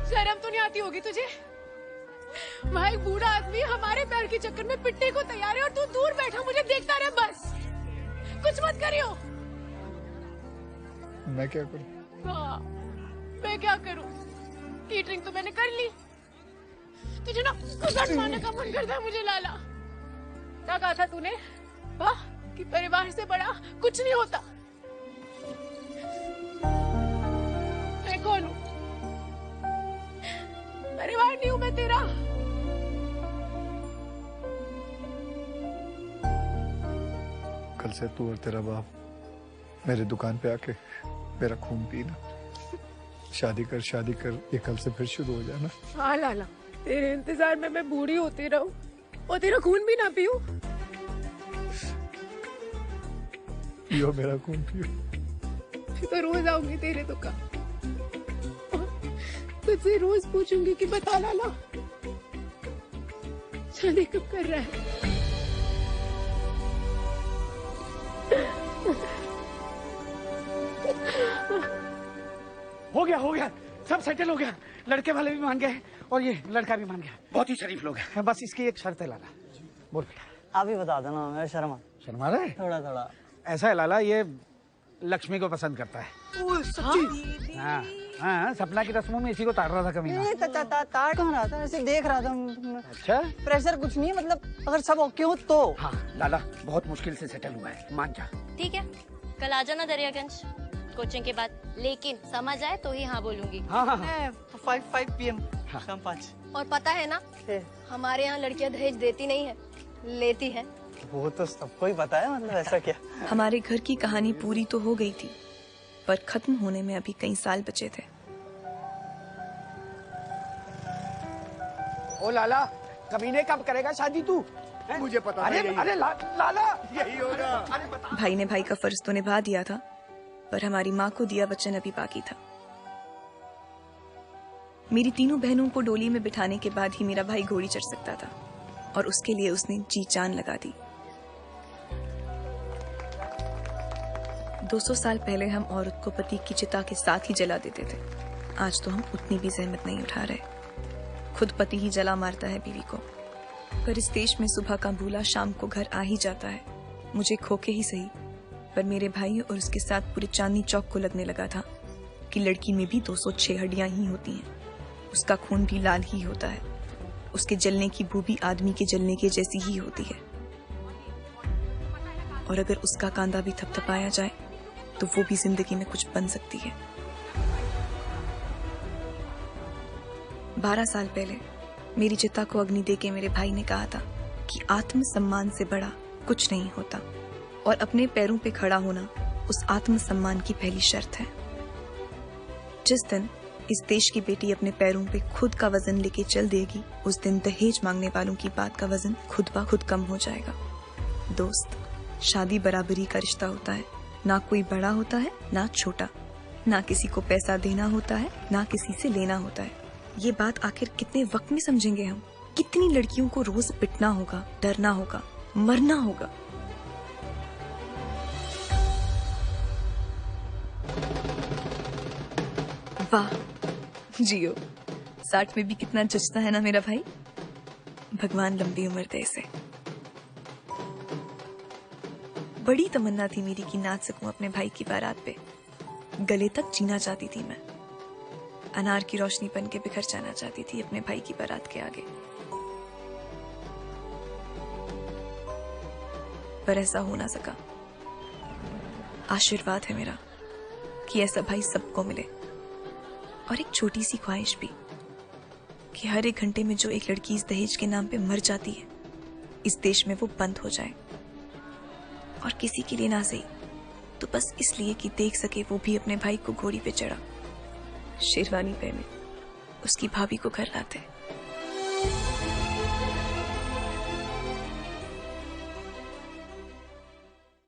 G: शर्म तो नहीं आती होगी तुझे? वहाँ एक बूढ़ा आदमी हमारे पैर के चक्कर में पिटने को तैयार है और तू दूर बैठा मुझे देखता रहे बस। कुछ मत करियो।
R: मैं क्या करूं?
G: हाँ, मैं क्या करूं? कीटरिंग तो मैंने कर ली। तुझे ना कुछ मारने का मन करता है मुझे लाला। क्या कहा था तूने? वाह, कि परिवार से बड़ा कुछ नहीं होता। मैं कौन हूँ? परिवार नहीं हूँ मैं तेरा।
R: कल से तू और तेरा बाप मेरे दुकान पे आके मेरा खून पीना। शादी कर, ये कल से फिर शुरू हो जाना।
G: हाँ लाला, तेरे इंतजार में मैं बूढ़ी होती रहूं और तेरा खून भी ना पीऊं।
R: पियो मेरा खून पियो।
G: तो रोज आऊंगी तेरे दुकान, तुझसे रोज पूछूंगी कि बता लाला शादी कब कर रहा है?
F: हो गया, सब सेटल हो गया। लड़के वाले भी मान गए और ये लड़का भी मान गया। बहुत ही शरीफ लोग हैं। बस इसकी एक शर्त है लाला। बोल बेटा।
N: आप ही बता देना, मैं
F: शर्मा रहा है?
N: थोड़ा।
F: ऐसा है लाला, ये लक्ष्मी को पसंद करता है।
N: सच्ची?
F: हाँ, सपना की रस्मों में इसी को ताड़ रहा था कमीना।
N: ताड़ कहाँ रहा था, ऐसे देख रहा था।
F: अच्छा,
N: प्रेशर कुछ नहीं है, मतलब अगर सब ओके हो तो।
F: हाँ लाला, बहुत मुश्किल से सेटल हुआ है, मान जा।
T: ठीक है, कल आ जाना दरियागंज कोचिंग के बाद, लेकिन समझ आए तो ही हाँ बोलूंगी।
F: हाँ।
N: 5 PM शाम 5।
T: और पता है ना, हमारे यहाँ लड़कियाँ दहेज देती नहीं है, लेती है।
N: वो तो सबको ही पता है, मतलब ऐसा क्या?
M: हमारे घर की कहानी पूरी तो हो गई थी, पर खत्म होने में अभी कई साल बचे थे।
F: ओ लाला, कमीने कब करेगा शादी तू?
R: मुझे पता
F: अरे लाला
R: यही होगा।
M: भाई ने भाई का फर्ज तो निभा दिया था, पर हमारी माँ को दिया वचन अभी बाकी था। मेरी तीनों बहनों को डोली में बिठाने के बाद ही मेरा भाई घोड़ी चढ़ सकता था, और उसके लिए उसने जी जान लगा दी। 200 साल पहले हम औरत को पति की चिता के साथ ही जला देते थे। आज तो हम उतनी भी जहमत नहीं उठा रहे। खुद पति ही जला मारता है बीवी को। पर इस देश में सुबह का भूला शाम को घर आ ही जाता है। मुझे खोके ही सही, पर मेरे भाई और उसके साथ पूरे चांदनी चौक को लगने लगा था कि लड़की में भी 206 हड्डियां ही होती हैं। उसका खून भी लाल ही होता है। उसके जलने की बू भी आदमी के जलने के जैसी ही होती है। और अगर उसका कांधा भी थपथपाया जाए तो वो भी जिंदगी में कुछ बन सकती है। 12 साल पहले मेरी चिता को अग्नि देके मेरे भाई ने कहा था कि आत्म सम्मान से बड़ा कुछ नहीं होता, और अपने पैरों पे खड़ा होना उस आत्म सम्मान की पहली शर्त है। जिस दिन इस देश की बेटी अपने पैरों पे खुद का वजन लेके चल देगी, उस दिन दहेज मांगने वालों की बात का वजन खुद ब खुद कम हो जाएगा। दोस्त, शादी बराबरी का रिश्ता होता है। ना कोई बड़ा होता है ना छोटा, ना किसी को पैसा देना होता है ना किसी से लेना होता है। ये बात आखिर कितने वक्त में समझेंगे हम? कितनी लड़कियों को रोज पिटना होगा, डरना होगा, मरना होगा। वाह जियो, 60 में भी कितना जचता है ना मेरा भाई। भगवान लंबी उम्र दे इसे। बड़ी तमन्ना थी मेरी कि नाच सकूं अपने भाई की बारात पे। गले तक जीना चाहती थी मैं। अनार की रोशनी बन के बिखर जाना चाहती थी अपने भाई की बारात के आगे। पर ऐसा हो ना सका। आशीर्वाद है मेरा कि ऐसा भाई सबको मिले, और एक छोटी सी ख्वाहिश भी कि हर एक घंटे में जो एक लड़की इस दहेज के नाम पे मर जाती है, इस देश में वो बंद हो जाए। और किसी के लिए ना सही तो बस इसलिए कि देख सके वो भी अपने भाई को घोड़ी पे चढ़ा, शेरवानी पहने, उसकी भाभी को घर लाते।